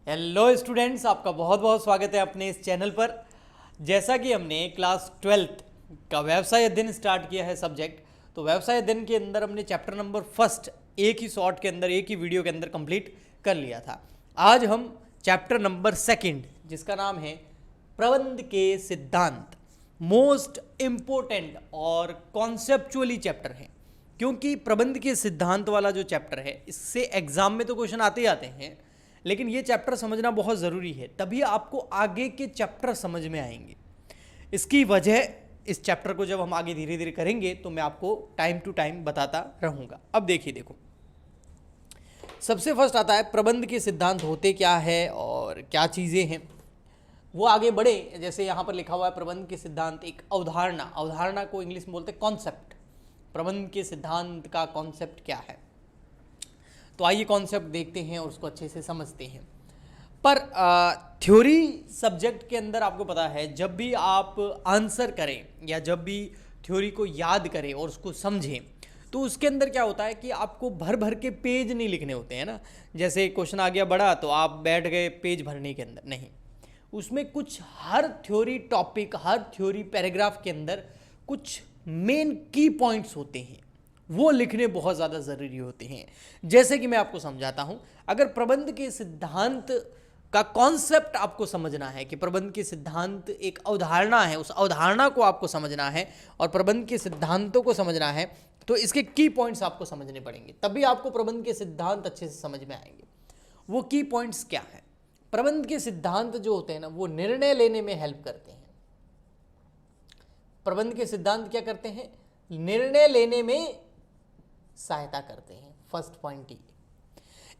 Hello students, आपका बहुत बहुत स्वागत है अपने इस चैनल पर। जैसा कि हमने क्लास 12th का व्यवसाय अध्ययन स्टार्ट किया है सब्जेक्ट, तो व्यवसाय अध्ययन के अंदर हमने चैप्टर नंबर फर्स्ट एक ही शॉर्ट के अंदर, एक ही वीडियो के अंदर कंप्लीट कर लिया था। आज हम चैप्टर नंबर सेकंड, जिसका नाम है प्रबंध के सिद्धांत, मोस्ट इम्पोर्टेंट और कॉन्सेप्चुअली चैप्टर है। क्योंकि प्रबंध के सिद्धांत वाला जो चैप्टर है, इससे एग्जाम में तो क्वेश्चन आते ही आते हैं, लेकिन ये चैप्टर समझना बहुत ज़रूरी है, तभी आपको आगे के चैप्टर समझ में आएंगे। इसकी वजह, इस चैप्टर को जब हम आगे धीरे धीरे करेंगे तो मैं आपको टाइम टू टाइम बताता रहूँगा। अब देखो, सबसे फर्स्ट आता है प्रबंध के सिद्धांत होते क्या है और क्या चीज़ें हैं। वो आगे बढ़े, जैसे यहाँ पर लिखा हुआ है प्रबंध के सिद्धांत एक अवधारणा को इंग्लिश में बोलते हैं कॉन्सेप्ट। प्रबंध के सिद्धांत का कॉन्सेप्ट क्या है, तो आइए कॉन्सेप्ट देखते हैं और उसको अच्छे से समझते हैं। पर थ्योरी सब्जेक्ट के अंदर आपको पता है, जब भी आप आंसर करें या जब भी थ्योरी को याद करें और उसको समझें, तो उसके अंदर क्या होता है कि आपको भर भर के पेज नहीं लिखने होते हैं ना। जैसे क्वेश्चन आ गया बड़ा तो आप बैठ गए पेज भरने के अंदर, नहीं। उसमें कुछ हर थ्योरी टॉपिक, हर थ्योरी पैराग्राफ के अंदर कुछ मेन की पॉइंट्स होते हैं, वो लिखने बहुत ज़्यादा ज़रूरी होते हैं। जैसे कि मैं आपको समझाता हूं, अगर प्रबंध के सिद्धांत का कॉन्सेप्ट आपको समझना है कि प्रबंध के सिद्धांत एक अवधारणा है, उस अवधारणा को आपको समझना है और प्रबंध के सिद्धांतों को समझना है, तो इसके की पॉइंट्स आपको समझने पड़ेंगे, तभी आपको प्रबंध के सिद्धांत अच्छे से समझ में आएंगे। वो की पॉइंट्स क्या है? प्रबंध के सिद्धांत जो होते हैं ना, वो निर्णय लेने में हेल्प करते हैं। प्रबंध के सिद्धांत क्या करते हैं? निर्णय लेने में सहायता करते हैं। फर्स्ट पॉइंट ये,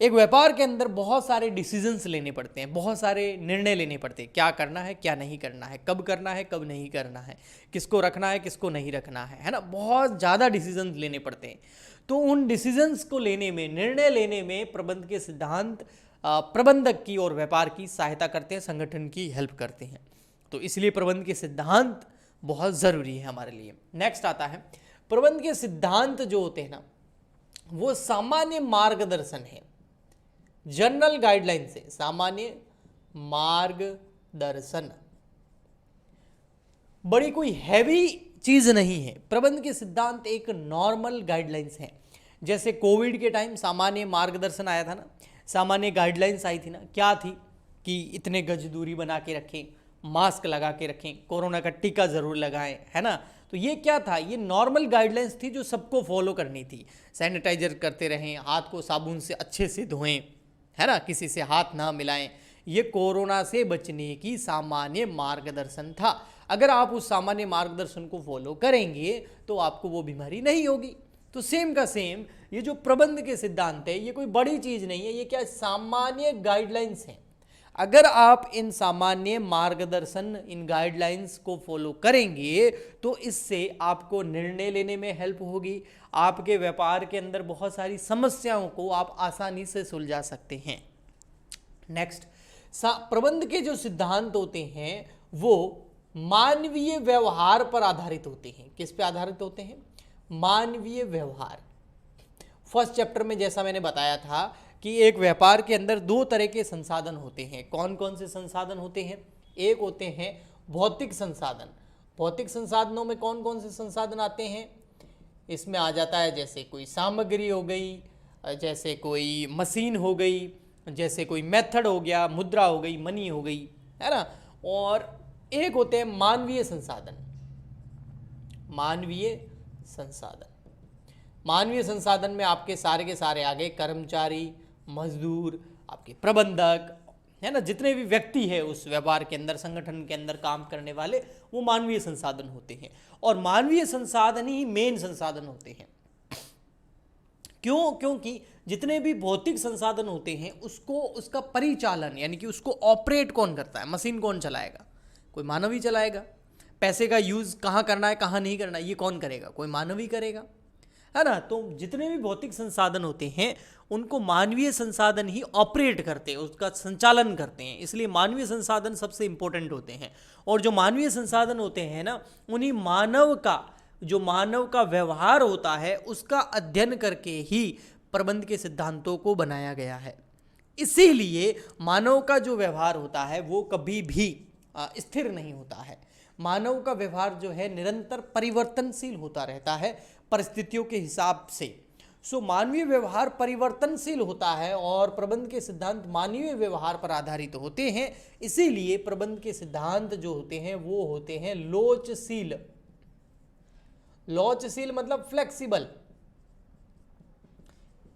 एक व्यापार के अंदर बहुत सारे डिसीजंस लेने पड़ते हैं, बहुत सारे निर्णय लेने पड़ते हैं। क्या करना है, क्या नहीं करना है, कब करना है, कब नहीं करना है, किसको रखना है, किसको नहीं रखना है ना। बहुत ज़्यादा डिसीजंस लेने पड़ते हैं। तो उन डिसीजंस को लेने में, निर्णय लेने में प्रबंध के सिद्धांत प्रबंधक की और व्यापार की सहायता करते हैं, संगठन की हेल्प करते हैं। तो इसलिए प्रबंध के सिद्धांत बहुत ज़रूरी है हमारे लिए। नेक्स्ट आता है, प्रबंध के सिद्धांत जो होते हैं ना, वो सामान्य मार्गदर्शन है, जनरल गाइडलाइन से। सामान्य मार्गदर्शन बड़ी कोई हैवी चीज नहीं है। प्रबंध के सिद्धांत एक नॉर्मल गाइडलाइंस है। जैसे कोविड के टाइम सामान्य मार्गदर्शन आया था ना, सामान्य गाइडलाइंस आई थी ना, क्या थी कि इतने गज दूरी बना के रखें, मास्क लगा के रखें, कोरोना का टीका जरूर लगाएं, है ना। तो ये क्या था? ये नॉर्मल गाइडलाइंस थी जो सबको फॉलो करनी थी। सैनिटाइजर करते रहें, हाथ को साबुन से अच्छे से धोएं, है ना, किसी से हाथ ना मिलाएं। ये कोरोना से बचने की सामान्य मार्गदर्शन था। अगर आप उस सामान्य मार्गदर्शन को फॉलो करेंगे तो आपको वो बीमारी नहीं होगी। तो सेम का सेम ये जो प्रबंध के सिद्धांत है, ये कोई बड़ी चीज नहीं है, ये क्या, सामान्य गाइडलाइंस हैं। अगर आप इन सामान्य मार्गदर्शन, इन गाइडलाइंस को फॉलो करेंगे तो इससे आपको निर्णय लेने में हेल्प होगी। आपके व्यापार के अंदर बहुत सारी समस्याओं को आप आसानी से सुलझा सकते हैं। नेक्स्ट, प्रबंध के जो सिद्धांत होते हैं वो मानवीय व्यवहार पर आधारित होते हैं। किस पे आधारित होते हैं? मानवीय व्यवहार। फर्स्ट चैप्टर में जैसा मैंने बताया था कि एक व्यापार के अंदर दो तरह के संसाधन होते हैं। कौन कौन से संसाधन होते हैं? एक होते हैं भौतिक संसाधन। भौतिक संसाधनों में कौन कौन से संसाधन आते हैं? इसमें आ जाता है जैसे कोई सामग्री हो गई, जैसे कोई मशीन हो गई, जैसे कोई मेथड हो गया, मुद्रा हो गई, मनी हो गई, है ना। और एक होते हैं मानवीय संसाधन। मानवीय संसाधन, मानवीय संसाधन में आपके सारे के सारे आ गए कर्मचारी, मजदूर, आपके प्रबंधक, है ना, जितने भी व्यक्ति है उस व्यापार के अंदर, संगठन के अंदर काम करने वाले, वो मानवीय संसाधन होते हैं। और मानवीय संसाधन ही मेन संसाधन होते हैं। क्यों? क्योंकि जितने भी भौतिक संसाधन होते हैं उसको, उसका परिचालन यानी कि उसको ऑपरेट कौन करता है? मशीन कौन चलाएगा? कोई मानव ही चलाएगा। पैसे का यूज कहाँ करना है, कहाँ नहीं करना है, ये कौन करेगा? कोई मानव ही करेगा, है ना। तो जितने भी भौतिक संसाधन होते हैं उनको मानवीय संसाधन ही ऑपरेट करते हैं, उसका संचालन करते हैं। इसलिए मानवीय संसाधन सबसे इंपॉर्टेंट होते हैं। और जो मानवीय संसाधन होते हैं ना, उन्हीं मानव का व्यवहार होता है, उसका अध्ययन करके ही प्रबंध के सिद्धांतों को बनाया गया है। इसीलिए मानव का जो व्यवहार होता है वो कभी भी स्थिर नहीं होता है। मानव का व्यवहार जो है निरंतर परिवर्तनशील होता रहता है परिस्थितियों के हिसाब से। सो मानवीय व्यवहार परिवर्तनशील होता है और प्रबंध के सिद्धांत मानवीय व्यवहार पर आधारित होते हैं। इसीलिए प्रबंध के सिद्धांत जो होते हैं वो होते हैं लोचशील। लोचशील मतलब फ्लेक्सिबल,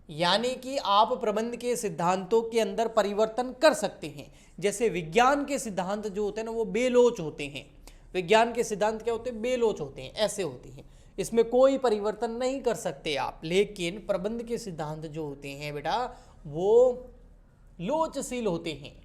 यानी कि आप प्रबंध के सिद्धांतों के अंदर परिवर्तन कर सकते हैं। जैसे विज्ञान के सिद्धांत जो होते हैं ना वो बेलोच होते हैं। विज्ञान के सिद्धांत क्या होते हैं? बेलोच होते हैं, ऐसे होते हैं, इसमें कोई परिवर्तन नहीं कर सकते आप। लेकिन प्रबंध के सिद्धांत जो होते हैं बेटा वो लोचशील होते हैं,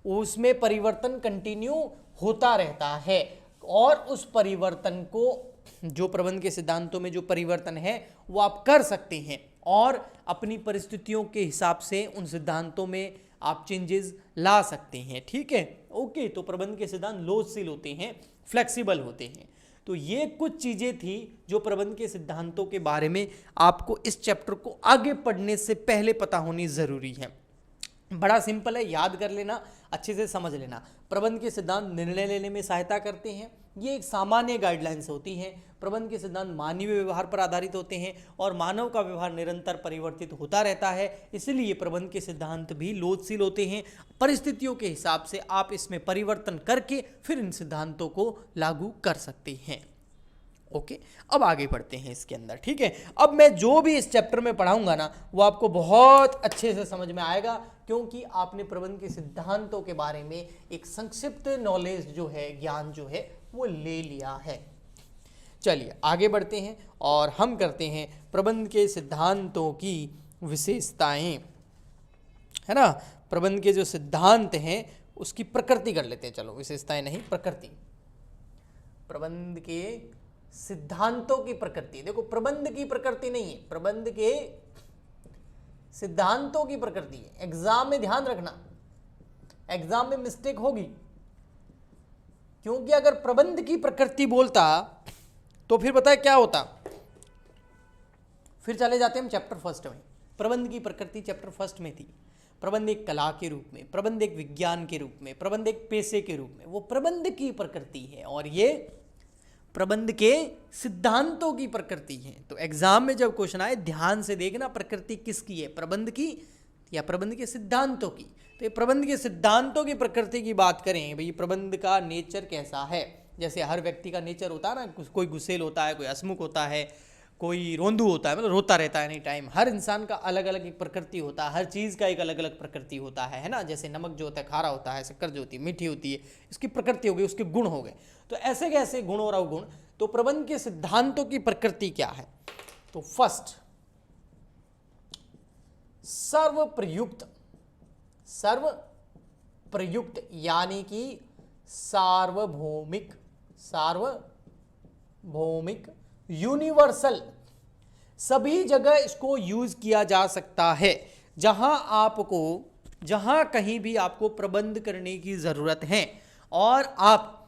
उसमें परिवर्तन कंटिन्यू होता रहता है और उस परिवर्तन को जो प्रबंध के सिद्धांतों में जो परिवर्तन है वो आप कर सकते हैं और अपनी परिस्थितियों के हिसाब से उन सिद्धांतों में आप चेंजेस ला सकते हैं। ठीक है, ओके। तो प्रबंध के सिद्धांत लोचशील होते हैं, फ्लेक्सिबल होते हैं। तो ये कुछ चीजें थी जो प्रबंध के सिद्धांतों के बारे में आपको इस चैप्टर को आगे पढ़ने से पहले पता होनी जरूरी है। बड़ा सिंपल है, याद कर लेना, अच्छे से समझ लेना। प्रबंध के सिद्धांत निर्णय लेने में सहायता करते हैं, ये एक सामान्य गाइडलाइंस होती हैं। प्रबंध के सिद्धांत मानवीय व्यवहार पर आधारित होते हैं और मानव का व्यवहार निरंतर परिवर्तित होता रहता है। इसलिए प्रबंध के सिद्धांत भी लोचशील होते हैं। परिस्थितियों के हिसाब से आप इसमें परिवर्तन करके फिर इन सिद्धांतों को लागू कर सकते हैं। ओके, अब आगे बढ़ते हैं इसके अंदर। ठीक है, अब मैं जो भी इस चैप्टर में पढ़ाऊंगा ना वो आपको बहुत अच्छे से समझ में आएगा, क्योंकि आपने प्रबंध के सिद्धांतों के बारे में एक संक्षिप्त नॉलेज जो है, ज्ञान जो है वो ले लिया है। चलिए आगे बढ़ते हैं और हम करते हैं प्रबंध के सिद्धांतों की विशेषताएं, है ना। प्रबंध के जो सिद्धांत हैं उसकी प्रकृति कर लेते हैं। चलो, विशेषताएं नहीं, प्रकृति। प्रबंध के सिद्धांतों की प्रकृति। देखो, प्रबंध की प्रकृति नहीं है, प्रबंध के सिद्धांतों की प्रकृति है। एग्जाम में ध्यान रखना, एग्जाम में मिस्टेक होगी, क्योंकि अगर प्रबंध की प्रकृति बोलता तो फिर पता है क्या होता, फिर चले जाते हम चैप्टर फर्स्ट में। प्रबंध की प्रकृति चैप्टर फर्स्ट में थी। प्रबंध एक कला के रूप में, प्रबंध एक विज्ञान के रूप में, प्रबंध एक पेशे के रूप में, वो प्रबंध की प्रकृति है और ये प्रबंध के सिद्धांतों की प्रकृति है। तो एग्जाम में जब क्वेश्चन आए ध्यान से देखना प्रकृति किसकी है, प्रबंध की या प्रबंध के सिद्धांतों की। तो ये प्रबंध के सिद्धांतों की प्रकृति की बात करें, भाई प्रबंध का नेचर कैसा है। जैसे हर व्यक्ति का नेचर होता है ना, कोई गुस्सेल होता है, कोई हंसमुख होता है, कोई रोंदू होता है, मतलब रोता रहता है एनी टाइम। हर इंसान का अलग अलग एक प्रकृति होता है, हर चीज़ का एक अलग अलग प्रकृति होता है ना। जैसे नमक जो होता है खारा होता है, शक्कर जो होती है मीठी होती है, इसकी प्रकृति हो गई, उसके गुण हो गए। तो ऐसे कैसे गुण और अवगुण। तो प्रबंध के सिद्धांतों की प्रकृति क्या है, तो फर्स्ट सर्वप्रयुक्त, सर्वप्रयुक्त यानी कि सार्वभौमिक, सार्वभौमिक, यूनिवर्सल, सभी जगह इसको यूज किया जा सकता है। जहां कहीं भी आपको प्रबंध करने की जरूरत है और आप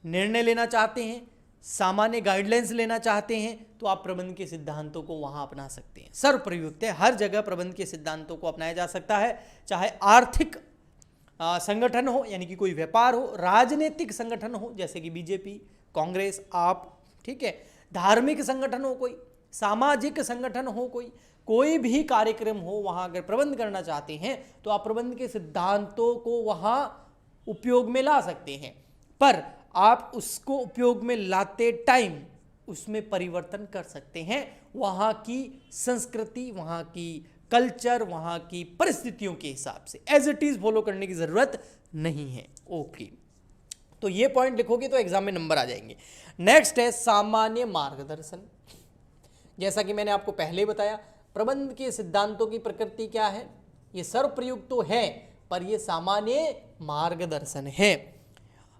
निर्णय लेना चाहते हैं, सामान्य गाइडलाइंस लेना चाहते हैं, तो आप प्रबंध के सिद्धांतों को वहां अपना सकते हैं। सर्वप्रयुक्त है, हर जगह प्रबंध के सिद्धांतों को अपनाया जा सकता है। चाहे आर्थिक संगठन हो, यानी कि कोई व्यापार हो, राजनीतिक संगठन हो जैसे कि बीजेपी, कांग्रेस, आप, ठीक है, धार्मिक संगठन हो, कोई सामाजिक संगठन हो, कोई भी कार्यक्रम हो, वहां अगर प्रबंध करना चाहते हैं तो आप प्रबंध के सिद्धांतों को वहां उपयोग में ला सकते हैं। पर आप उसको उपयोग में लाते टाइम उसमें परिवर्तन कर सकते हैं, वहां की संस्कृति, वहां की कल्चर, वहां की परिस्थितियों के हिसाब से। एज इट इज फॉलो करने की जरूरत नहीं है। ओके, तो ये पॉइंट लिखोगे तो एग्जाम में नंबर आ जाएंगे। नेक्स्ट है सामान्य मार्गदर्शन। जैसा कि मैंने आपको पहले बताया, प्रबंध के सिद्धांतों की प्रकृति क्या है, ये सर्वप्रयुक्त तो है पर ये सामान्य मार्गदर्शन है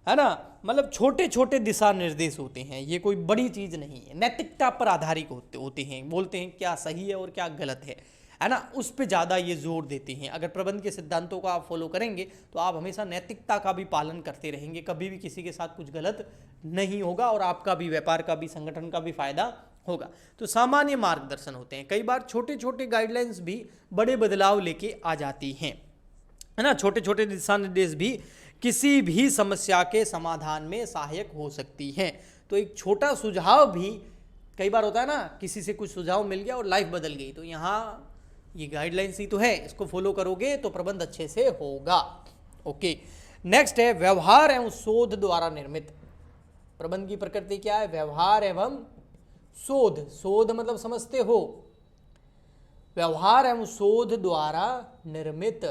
ना। मतलब छोटे छोटे दिशा निर्देश होते हैं, ये कोई बड़ी चीज नहीं है। नैतिकता पर आधारित होते हैं, बोलते हैं क्या सही है और क्या गलत है ना, उस पर ज़्यादा ये जोर देते हैं। अगर प्रबंध के सिद्धांतों को आप फॉलो करेंगे तो आप हमेशा नैतिकता का भी पालन करते रहेंगे, कभी भी किसी के साथ कुछ गलत नहीं होगा और आपका भी, व्यापार का भी, संगठन का भी फायदा होगा। तो सामान्य मार्गदर्शन होते हैं। कई बार छोटे छोटे गाइडलाइंस भी बड़े बदलाव लेके आ जाती हैं। है ना, छोटे छोटे दिशा निर्देश भी किसी भी समस्या के समाधान में सहायक हो सकती हैं। तो एक छोटा सुझाव भी, कई बार होता है ना, किसी से कुछ सुझाव मिल गया और लाइफ बदल गई, तो यहाँ ये गाइडलाइंस ही तो है, इसको फॉलो करोगे तो प्रबंध अच्छे से होगा। ओके, नेक्स्ट है व्यवहार एवं शोध द्वारा निर्मित। प्रबंध की प्रकृति क्या है? व्यवहार एवं शोध। शोध मतलब समझते हो, व्यवहार एवं शोध द्वारा निर्मित।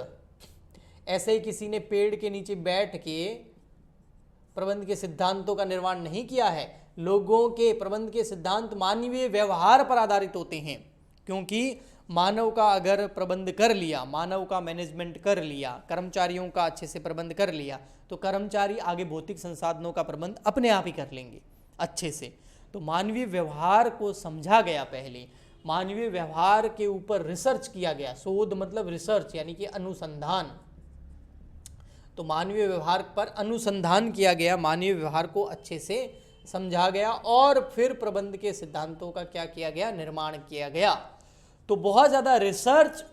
ऐसे ही किसी ने पेड़ के नीचे बैठ के प्रबंध के सिद्धांतों का निर्माण नहीं किया है। लोगों के प्रबंध के सिद्धांत मानवीय व्यवहार पर आधारित होते हैं, क्योंकि मानव का अगर प्रबंध कर लिया, मानव का मैनेजमेंट कर लिया, कर्मचारियों का अच्छे से प्रबंध कर लिया, तो कर्मचारी आगे भौतिक संसाधनों का प्रबंध अपने आप ही कर लेंगे अच्छे से। तो मानवीय व्यवहार को समझा गया, पहले मानवीय व्यवहार के ऊपर रिसर्च किया गया। शोध मतलब रिसर्च यानी कि अनुसंधान। तो मानवीय व्यवहार पर अनुसंधान किया गया, मानवीय व्यवहार को अच्छे से समझा गया और फिर प्रबंध के सिद्धांतों का क्या किया गया? निर्माण किया गया। तो बहुत ज़्यादा रिसर्च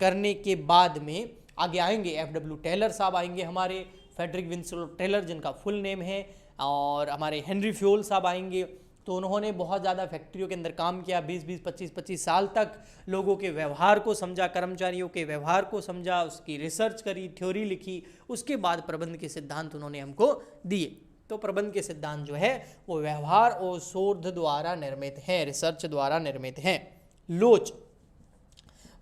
करने के बाद में आगे आएंगे FW टेलर साहब आएंगे हमारे, फ्रेडरिक विंसलो टेलर जिनका फुल नेम है, और हमारे हेनरी फ्योल साहब आएंगे। तो उन्होंने बहुत ज़्यादा फैक्ट्रियों के अंदर काम किया, 20-20, 25-25 साल तक लोगों के व्यवहार को समझा, कर्मचारियों के व्यवहार को समझा, उसकी रिसर्च करी, थ्योरी लिखी, उसके बाद प्रबंध के सिद्धांत उन्होंने हमको दिए। तो प्रबंध के सिद्धांत जो है वो व्यवहार और शोध द्वारा निर्मित है, रिसर्च द्वारा निर्मित है। लोच,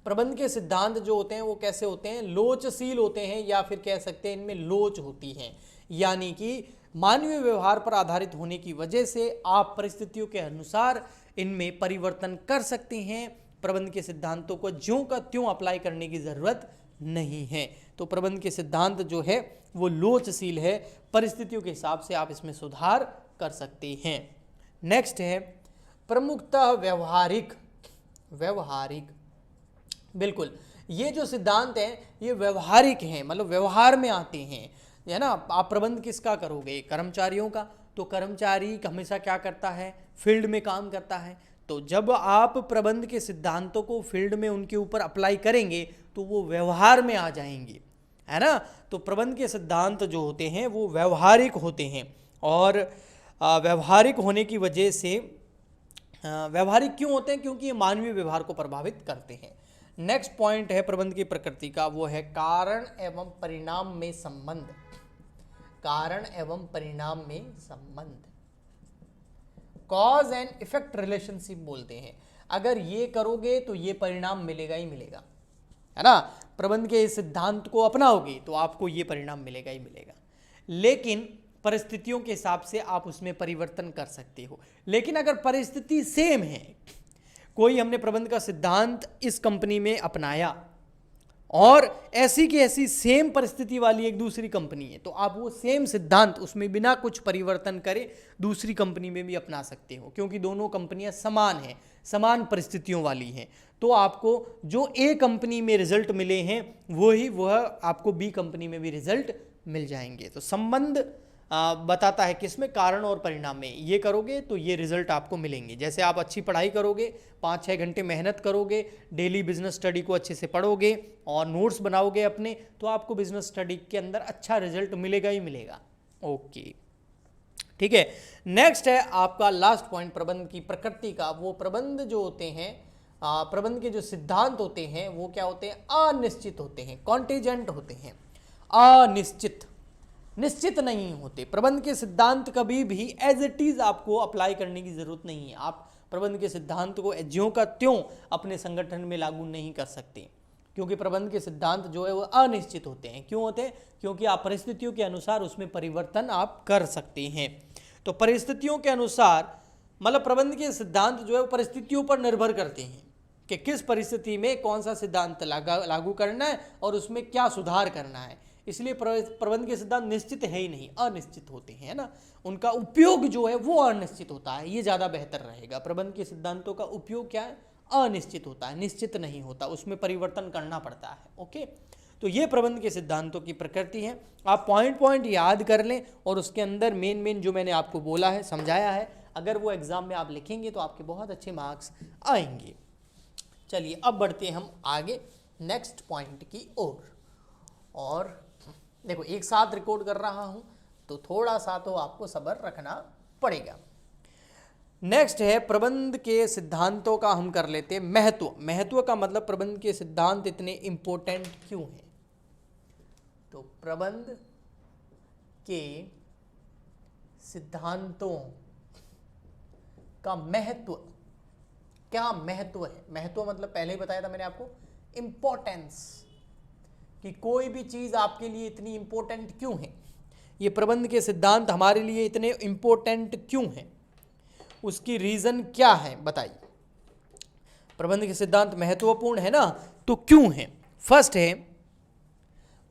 प्रबंध के सिद्धांत जो होते हैं वो कैसे होते हैं? लोचशील होते हैं, या फिर कह सकते हैं इनमें लोच होती है, यानी कि मानवीय व्यवहार पर आधारित होने की वजह से आप परिस्थितियों के अनुसार इनमें परिवर्तन कर सकते हैं। प्रबंध के सिद्धांतों को ज्यों का त्यों अप्लाई करने की जरूरत नहीं है। तो प्रबंध के सिद्धांत जो है वो लोचशील है, परिस्थितियों के हिसाब से आप इसमें सुधार कर सकते हैं। नेक्स्ट है प्रमुखतः व्यवहारिक। व्यवहारिक, बिल्कुल, ये जो सिद्धांत हैं ये व्यवहारिक हैं, मतलब व्यवहार में आते हैं, है ना। आप प्रबंध किसका करोगे? कर्मचारियों का। तो कर्मचारी हमेशा क्या करता है? फील्ड में काम करता है। तो जब आप प्रबंध के सिद्धांतों को फील्ड में उनके ऊपर अप्लाई करेंगे तो वो व्यवहार में आ जाएंगे, है ना। तो प्रबंध के सिद्धांत जो होते हैं वो व्यवहारिक होते हैं, और व्यवहारिक होने की वजह से व्यवहारिक क्यों होते हैं? क्योंकि ये मानवीय व्यवहार को प्रभावित करते हैं। नेक्स्ट पॉइंट है प्रबंध की प्रकृति का, वो है कारण एवं परिणाम में संबंध। कारण एवं परिणाम में संबंध, कॉज एंड इफेक्ट रिलेशनशिप बोलते हैं। अगर ये करोगे तो ये परिणाम मिलेगा ही मिलेगा, है ना। प्रबंध के इस सिद्धांत को अपनाओगे तो आपको ये परिणाम मिलेगा ही मिलेगा, लेकिन परिस्थितियों के हिसाब से आप उसमें परिवर्तन कर सकते हो। लेकिन अगर परिस्थिति सेम है, कोई हमने प्रबंध का सिद्धांत इस कंपनी में अपनाया और ऐसी की ऐसी सेम परिस्थिति वाली एक दूसरी कंपनी है, तो आप वो सेम सिद्धांत उसमें बिना कुछ परिवर्तन करे दूसरी कंपनी में भी अपना सकते हो, क्योंकि दोनों कंपनियां समान हैं, समान परिस्थितियों वाली हैं। तो आपको जो ए कंपनी में रिजल्ट मिले हैं वह आपको बी कंपनी में भी रिजल्ट मिल जाएंगे। तो संबंध बताता है किसमें? कारण और परिणाम में। ये करोगे तो ये रिजल्ट आपको मिलेंगे। जैसे आप अच्छी पढ़ाई करोगे, 5-6 घंटे मेहनत करोगे, डेली बिजनेस स्टडी को अच्छे से पढ़ोगे और नोट्स बनाओगे अपने, तो आपको बिजनेस स्टडी के अंदर अच्छा रिजल्ट मिलेगा ही मिलेगा। ओके, ठीक है। नेक्स्ट है आपका लास्ट पॉइंट प्रबंध की प्रकृति का। वो प्रबंध जो होते हैं, प्रबंध के जो सिद्धांत होते हैं वो क्या होते हैं? अनिश्चित होते हैं, कॉन्टेजेंट होते हैं, अनिश्चित, निश्चित नहीं होते। प्रबंध के सिद्धांत कभी भी एज इट इज आपको अप्लाई करने की जरूरत नहीं है। आप प्रबंध के सिद्धांत को ज्यों का त्यों अपने संगठन में लागू नहीं कर सकते, क्योंकि प्रबंध के सिद्धांत जो है वो अनिश्चित होते हैं। क्यों होते हैं? क्योंकि आप परिस्थितियों के अनुसार उसमें परिवर्तन आप कर सकते हैं। तो परिस्थितियों के अनुसार मतलब प्रबंध के सिद्धांत जो है वो परिस्थितियों पर निर्भर करते हैं कि किस परिस्थिति में कौन सा सिद्धांत लागू करना है और उसमें क्या सुधार करना है। इसलिए प्रबंध के सिद्धांत निश्चित है ही नहीं, अनिश्चित होते हैं, है ना। उनका उपयोग जो है वो अनिश्चित होता है, ये ज़्यादा बेहतर रहेगा। प्रबंध के सिद्धांतों का उपयोग क्या है? अनिश्चित होता है, निश्चित नहीं होता, उसमें परिवर्तन करना पड़ता है। ओके, तो ये प्रबंध के सिद्धांतों की प्रकृति है। आप पॉइंट पॉइंट याद कर लें और उसके अंदर मेन जो मैंने आपको बोला है, समझाया है, अगर वो एग्जाम में आप लिखेंगे तो आपके बहुत अच्छे मार्क्स आएंगे। चलिए अब बढ़ते हैं हम आगे नेक्स्ट पॉइंट की ओर। और देखो एक साथ रिकॉर्ड कर रहा हूं तो थोड़ा सा तो आपको सब्र रखना पड़ेगा। नेक्स्ट है प्रबंध के सिद्धांतों का हम कर लेते हैं महत्व। महत्व का मतलब प्रबंध के सिद्धांत इतने इंपॉर्टेंट क्यों हैं। तो प्रबंध के सिद्धांतों का महत्व, क्या महत्व है। महत्व मतलब पहले ही बताया था मैंने आपको, इंपॉर्टेंस, कि कोई भी चीज आपके लिए इतनी इंपॉर्टेंट क्यों है, ये प्रबंध के सिद्धांत हमारे लिए इतने इंपॉर्टेंट क्यों हैं, उसकी रीजन क्या है बताइए। प्रबंध के सिद्धांत महत्वपूर्ण है ना, तो क्यों है। फर्स्ट है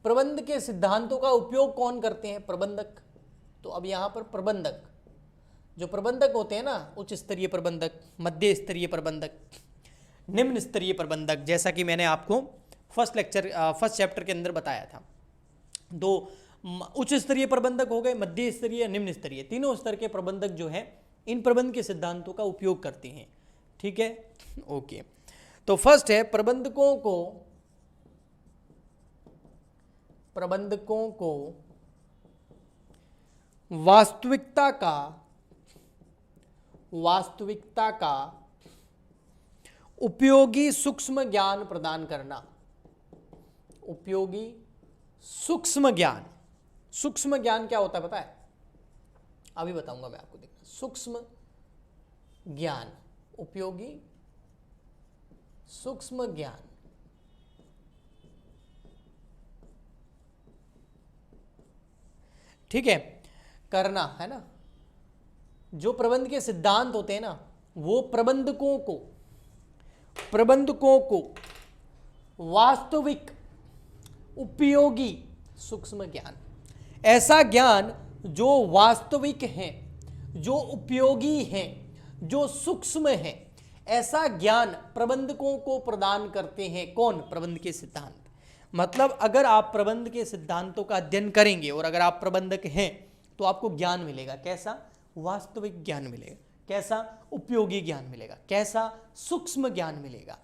प्रबंध के सिद्धांतों का उपयोग कौन करते हैं, प्रबंधक। तो अब यहां पर प्रबंधक, जो प्रबंधक होते हैं ना, उच्च स्तरीय प्रबंधक, मध्य स्तरीय प्रबंधक, निम्न स्तरीय प्रबंधक, जैसा कि मैंने आपको फर्स्ट चैप्टर के अंदर बताया था। दो उच्च स्तरीय प्रबंधक हो गए, मध्य स्तरीय, निम्न स्तरीय, तीनों स्तर के प्रबंधक जो है इन प्रबंध के सिद्धांतों का उपयोग करते हैं। ठीक है, ओके। तो फर्स्ट है प्रबंधकों को वास्तविकता का उपयोगी सूक्ष्म ज्ञान प्रदान करना। उपयोगी सूक्ष्म ज्ञान, सूक्ष्म ज्ञान क्या होता है पता है, अभी बताऊंगा मैं आपको, देखना। सूक्ष्म ज्ञान, उपयोगी सूक्ष्म ज्ञान, ठीक है, करना है ना। जो प्रबंध के सिद्धांत होते हैं ना, वो प्रबंधकों को वास्तविक उपयोगी सूक्ष्म ज्ञान, ऐसा ज्ञान जो वास्तविक है, जो उपयोगी है, जो सूक्ष्म है, ऐसा ज्ञान प्रबंधकों को प्रदान करते हैं। कौन, प्रबंध के सिद्धांत। मतलब अगर आप प्रबंध के सिद्धांतों का अध्ययन करेंगे और अगर आप प्रबंधक हैं तो आपको ज्ञान मिलेगा। कैसा, वास्तविक ज्ञान मिलेगा। कैसा, उपयोगी ज्ञान मिलेगा। कैसा, सूक्ष्म ज्ञान मिलेगा।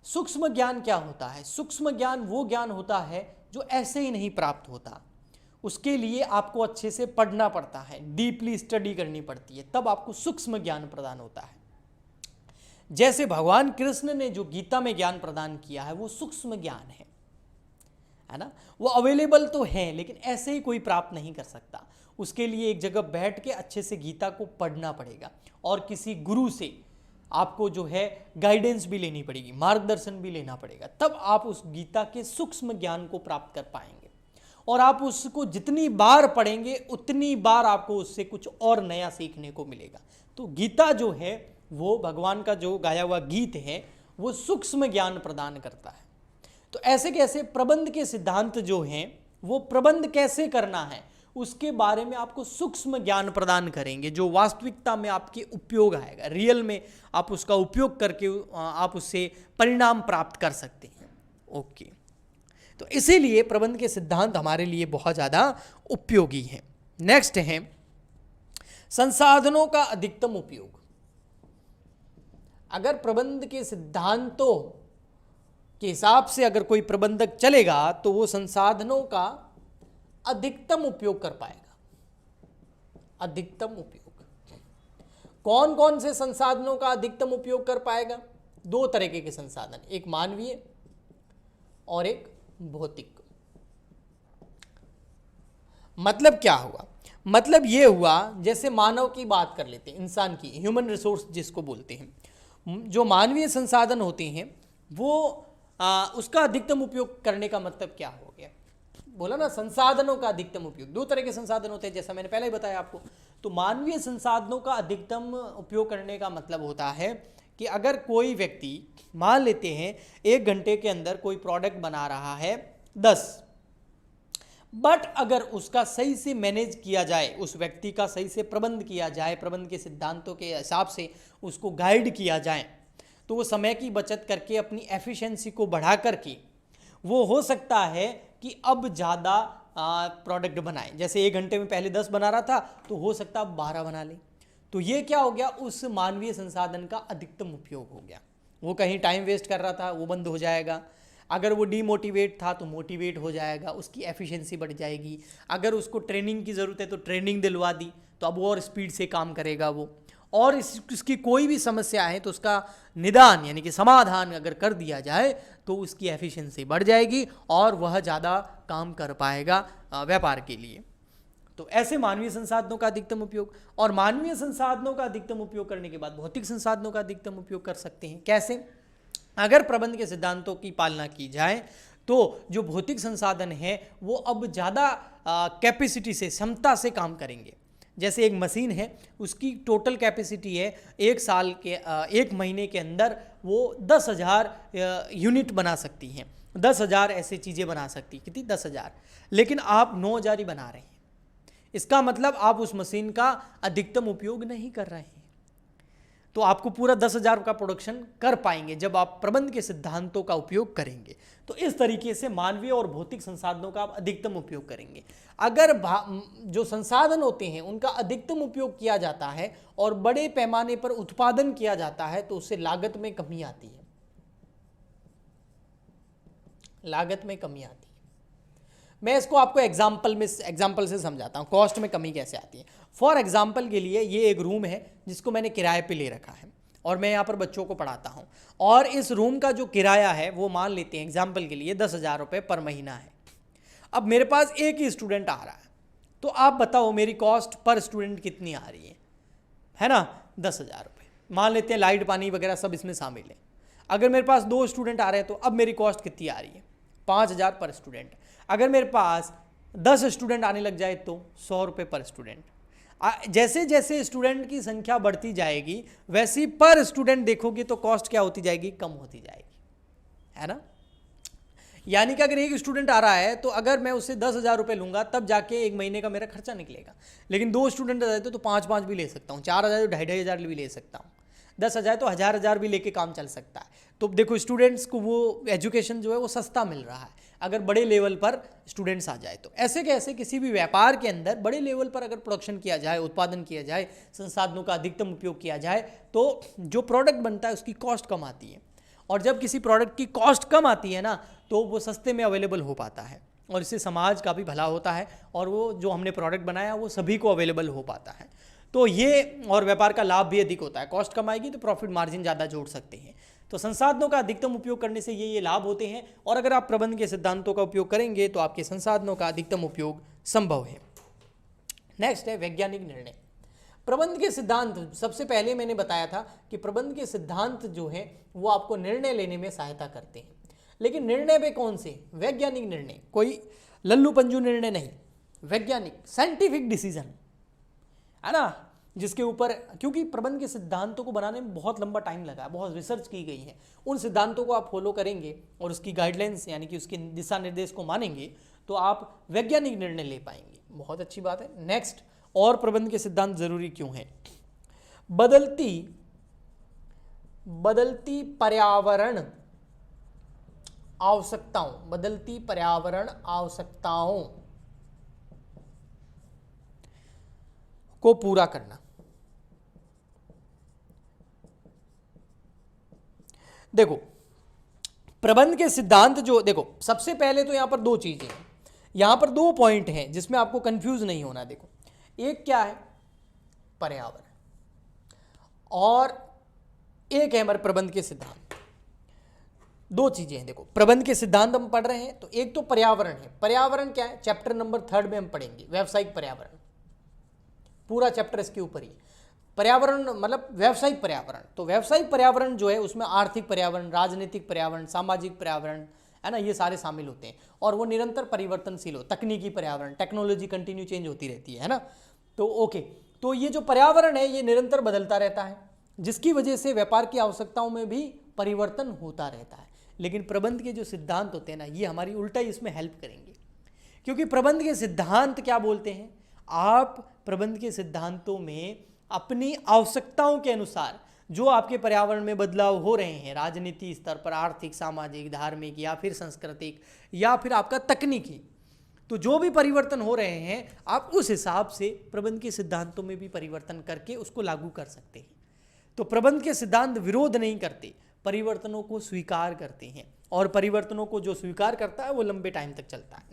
सूक्ष्म ज्ञान क्या होता है, सूक्ष्म ज्ञान वो ज्ञान होता है जो ऐसे ही नहीं प्राप्त होता, उसके लिए आपको अच्छे से पढ़ना पड़ता है, डीपली स्टडी करनी पड़ती है, तब आपको सूक्ष्म ज्ञान प्रदान होता है। जैसे भगवान कृष्ण ने जो गीता में ज्ञान प्रदान किया है वो सूक्ष्म ज्ञान है ना। वो अवेलेबल तो है लेकिन ऐसे ही कोई प्राप्त नहीं कर सकता, उसके लिए एक जगह बैठ के अच्छे से गीता को पढ़ना पड़ेगा और किसी गुरु से आपको जो है गाइडेंस भी लेनी पड़ेगी, मार्गदर्शन भी लेना पड़ेगा, तब आप उस गीता के सूक्ष्म ज्ञान को प्राप्त कर पाएंगे। और आप उसको जितनी बार पढ़ेंगे उतनी बार आपको उससे कुछ और नया सीखने को मिलेगा। तो गीता जो है वो भगवान का जो गाया हुआ गीत है वो सूक्ष्म ज्ञान प्रदान करता है। तो ऐसे कैसे प्रबंध के सिद्धांत जो हैं वो प्रबंध कैसे करना है उसके बारे में आपको सूक्ष्म ज्ञान प्रदान करेंगे, जो वास्तविकता में आपके उपयोग आएगा, रियल में आप उसका उपयोग करके आप उससे परिणाम प्राप्त कर सकते हैं। ओके, तो इसीलिए प्रबंध के सिद्धांत हमारे लिए बहुत ज़्यादा उपयोगी हैं। नेक्स्ट है संसाधनों का अधिकतम उपयोग। अगर प्रबंध के सिद्धांतों के हिसाब से अगर कोई प्रबंधक चलेगा तो वो संसाधनों का अधिकतम उपयोग कर पाएगा। अधिकतम उपयोग, कौन कौन से संसाधनों का अधिकतम उपयोग कर पाएगा? दो तरीके के संसाधन, एक मानवीय और एक भौतिक। मतलब क्या हुआ? मतलब ये हुआ, जैसे मानव की बात कर लेते हैं, इंसान की, ह्यूमन रिसोर्स जिसको बोलते हैं। जो मानवीय संसाधन होते हैं वो उसका अधिकतम उपयोग करने का मतलब क्या हो गया? बोला ना, संसाधनों का अधिकतम उपयोग। दो तरह के संसाधन होते हैं जैसा मैंने पहले ही बताया आपको। तो मानवीय संसाधनों का अधिकतम उपयोग करने का मतलब होता है कि अगर कोई व्यक्ति, मान लेते हैं 1 घंटे के अंदर कोई प्रोडक्ट बना रहा है 10, बट अगर उसका सही से मैनेज किया जाए, उस व्यक्ति का सही से प्रबंध किया जाए, प्रबंध के सिद्धांतों के हिसाब से उसको गाइड किया जाए, तो वो समय की बचत करके अपनी एफिशिएंसी को बढ़ा करके वो हो सकता है कि अब ज़्यादा प्रोडक्ट बनाए। जैसे 1 घंटे में पहले 10 बना रहा था तो हो सकता है 12 बना ले। तो ये क्या हो गया? उस मानवीय संसाधन का अधिकतम उपयोग हो गया। वो कहीं टाइम वेस्ट कर रहा था वो बंद हो जाएगा। अगर वो डीमोटिवेट था तो मोटिवेट हो जाएगा, उसकी एफिशिएंसी बढ़ जाएगी। अगर उसको ट्रेनिंग की ज़रूरत है तो ट्रेनिंग दिलवा दी तो अब और स्पीड से काम करेगा वो। और इसकी कोई भी समस्या है तो उसका निदान यानी कि समाधान अगर कर दिया जाए तो उसकी एफिशिएंसी बढ़ जाएगी और वह ज़्यादा काम कर पाएगा व्यापार के लिए। तो ऐसे मानवीय संसाधनों का अधिकतम उपयोग, और मानवीय संसाधनों का अधिकतम उपयोग करने के बाद भौतिक संसाधनों का अधिकतम उपयोग कर सकते हैं। कैसे? अगर प्रबंध के सिद्धांतों की पालना की जाए तो जो भौतिक संसाधन है वो अब ज़्यादा कैपेसिटी से, क्षमता से काम करेंगे। जैसे एक मशीन है, उसकी टोटल कैपेसिटी है एक महीने के अंदर वो 10,000 यूनिट बना सकती हैं, 10,000 ऐसे चीज़ें बना सकती, कितनी? 10,000। लेकिन आप 9,000 ही बना रहे हैं। इसका मतलब आप उस मशीन का अधिकतम उपयोग नहीं कर रहे हैं। तो आपको पूरा 10,000 का प्रोडक्शन कर पाएंगे जब आप प्रबंध के सिद्धांतों का उपयोग करेंगे। तो इस तरीके से मानवीय और भौतिक संसाधनों का आप अधिकतम उपयोग करेंगे। अगर जो संसाधन होते हैं उनका अधिकतम उपयोग किया जाता है और बड़े पैमाने पर उत्पादन किया जाता है तो उससे लागत में कमी आती है, लागत में कमी आती है। मैं इसको आपको एग्जाम्पल से समझाता हूँ, कॉस्ट में कमी कैसे आती है। फॉर एग्जाम्पल के लिए ये एक रूम है जिसको मैंने किराए पे ले रखा है और मैं यहाँ पर बच्चों को पढ़ाता हूँ, और इस रूम का जो किराया है वो मान लेते हैं एग्जाम्पल के लिए 10,000 रुपये पर महीना है। अब मेरे पास एक ही स्टूडेंट आ रहा है, तो आप बताओ मेरी कॉस्ट पर स्टूडेंट कितनी आ रही है ना? 10,000 रुपये मान लेते हैं, लाइट पानी वगैरह सब इसमें शामिल है। अगर मेरे पास 2 स्टूडेंट आ रहे हैं तो अब मेरी कॉस्ट कितनी आ रही है? 5,000 पर स्टूडेंट। अगर मेरे पास 10 स्टूडेंट आने लग जाए तो 100 रुपये पर स्टूडेंट। जैसे जैसे स्टूडेंट की संख्या बढ़ती जाएगी वैसे पर स्टूडेंट देखोगे तो कॉस्ट क्या होती जाएगी? कम होती जाएगी, है ना? यानी कि अगर एक स्टूडेंट आ रहा है तो अगर मैं उससे 10,000 रुपये लूंगा तब जाके एक महीने का मेरा खर्चा निकलेगा। लेकिन 2 स्टूडेंट आ जाते तो 5-5 भी ले सकता हूँ, 4,000 तो 2,500 भी ले सकता हूँ, 10,000 तो 1,000 भी लेके काम चल सकता है। तो देखो स्टूडेंट्स को वो एजुकेशन जो है वो सस्ता मिल रहा है अगर बड़े लेवल पर स्टूडेंट्स आ जाए तो। ऐसे कैसे किसी भी व्यापार के अंदर बड़े लेवल पर अगर प्रोडक्शन किया जाए, उत्पादन किया जाए, संसाधनों का अधिकतम उपयोग किया जाए तो जो प्रोडक्ट बनता है उसकी कॉस्ट कम आती है। और जब किसी प्रोडक्ट की कॉस्ट कम आती है ना तो वो सस्ते में अवेलेबल हो पाता है और इससे समाज का भी भला होता है और वो जो हमने प्रोडक्ट बनाया वो सभी को अवेलेबल हो पाता है। तो ये और व्यापार का लाभ भी अधिक होता है। कॉस्ट कम आएगी तो प्रॉफिट मार्जिन ज़्यादा जोड़ सकते हैं। तो संसाधनों का अधिकतम उपयोग करने से ये लाभ होते हैं और अगर आप प्रबंध के सिद्धांतों का उपयोग करेंगे तो आपके संसाधनों का अधिकतम उपयोग संभव है। नेक्स्ट है वैज्ञानिक निर्णय। प्रबंध के सिद्धांत, सबसे पहले मैंने बताया था कि प्रबंध के सिद्धांत जो है वो आपको निर्णय लेने में सहायता करते हैं। लेकिन निर्णय पे कौन से? वैज्ञानिक निर्णय, कोई लल्लू पंजू निर्णय नहीं, वैज्ञानिक साइंटिफिक डिसीजन, है ना, जिसके ऊपर, क्योंकि प्रबंध के सिद्धांतों को बनाने में बहुत लंबा टाइम लगा है, बहुत रिसर्च की गई है। उन सिद्धांतों को आप फॉलो करेंगे और उसकी गाइडलाइंस यानी कि उसके दिशा निर्देश को मानेंगे तो आप वैज्ञानिक निर्णय ले पाएंगे। बहुत अच्छी बात है। नेक्स्ट, और प्रबंध के सिद्धांत जरूरी क्यों हैं? बदलती पर्यावरण आवश्यकताओं को पूरा करना। देखो प्रबंध के सिद्धांत जो, देखो सबसे पहले तो यहां पर 2 चीजें हैं, यहां पर 2 पॉइंट हैं जिसमें आपको कंफ्यूज नहीं होना। देखो एक क्या है? पर्यावरण, और एक है हमारे प्रबंध के सिद्धांत। 2 चीजें हैं। देखो प्रबंध के सिद्धांत हम पढ़ रहे हैं तो एक तो पर्यावरण है। पर्यावरण क्या है? चैप्टर नंबर 3 में हम पढ़ेंगे व्यावसायिक पर्यावरण, पूरा चैप्टर इसके ऊपर ही। पर्यावरण मतलब व्यावसायिक पर्यावरण। तो व्यावसायिक पर्यावरण जो है उसमें आर्थिक पर्यावरण, राजनीतिक पर्यावरण, सामाजिक पर्यावरण, है ना, ये सारे शामिल होते हैं और वो निरंतर परिवर्तनशील हो। तकनीकी पर्यावरण, टेक्नोलॉजी कंटिन्यू चेंज होती रहती है ना। तो ओके, तो ये जो पर्यावरण है ये निरंतर बदलता रहता है जिसकी वजह से व्यापार की आवश्यकताओं में भी परिवर्तन होता रहता है। लेकिन प्रबंध के जो सिद्धांत होते हैं ना ये हमारी उल्टा ही इसमें हेल्प करेंगे, क्योंकि प्रबंध के सिद्धांत क्या बोलते हैं? आप प्रबंध के सिद्धांतों में अपनी आवश्यकताओं के अनुसार जो आपके पर्यावरण में बदलाव हो रहे हैं, राजनीति स्तर पर, आर्थिक, सामाजिक, धार्मिक या फिर सांस्कृतिक या फिर आपका तकनीकी, तो जो भी परिवर्तन हो रहे हैं आप उस हिसाब से प्रबंध के सिद्धांतों में भी परिवर्तन करके उसको लागू कर सकते हैं। तो प्रबंध के सिद्धांत विरोध नहीं करते, परिवर्तनों को स्वीकार करते हैं, और परिवर्तनों को जो स्वीकार करता है वो लंबे टाइम तक चलता है।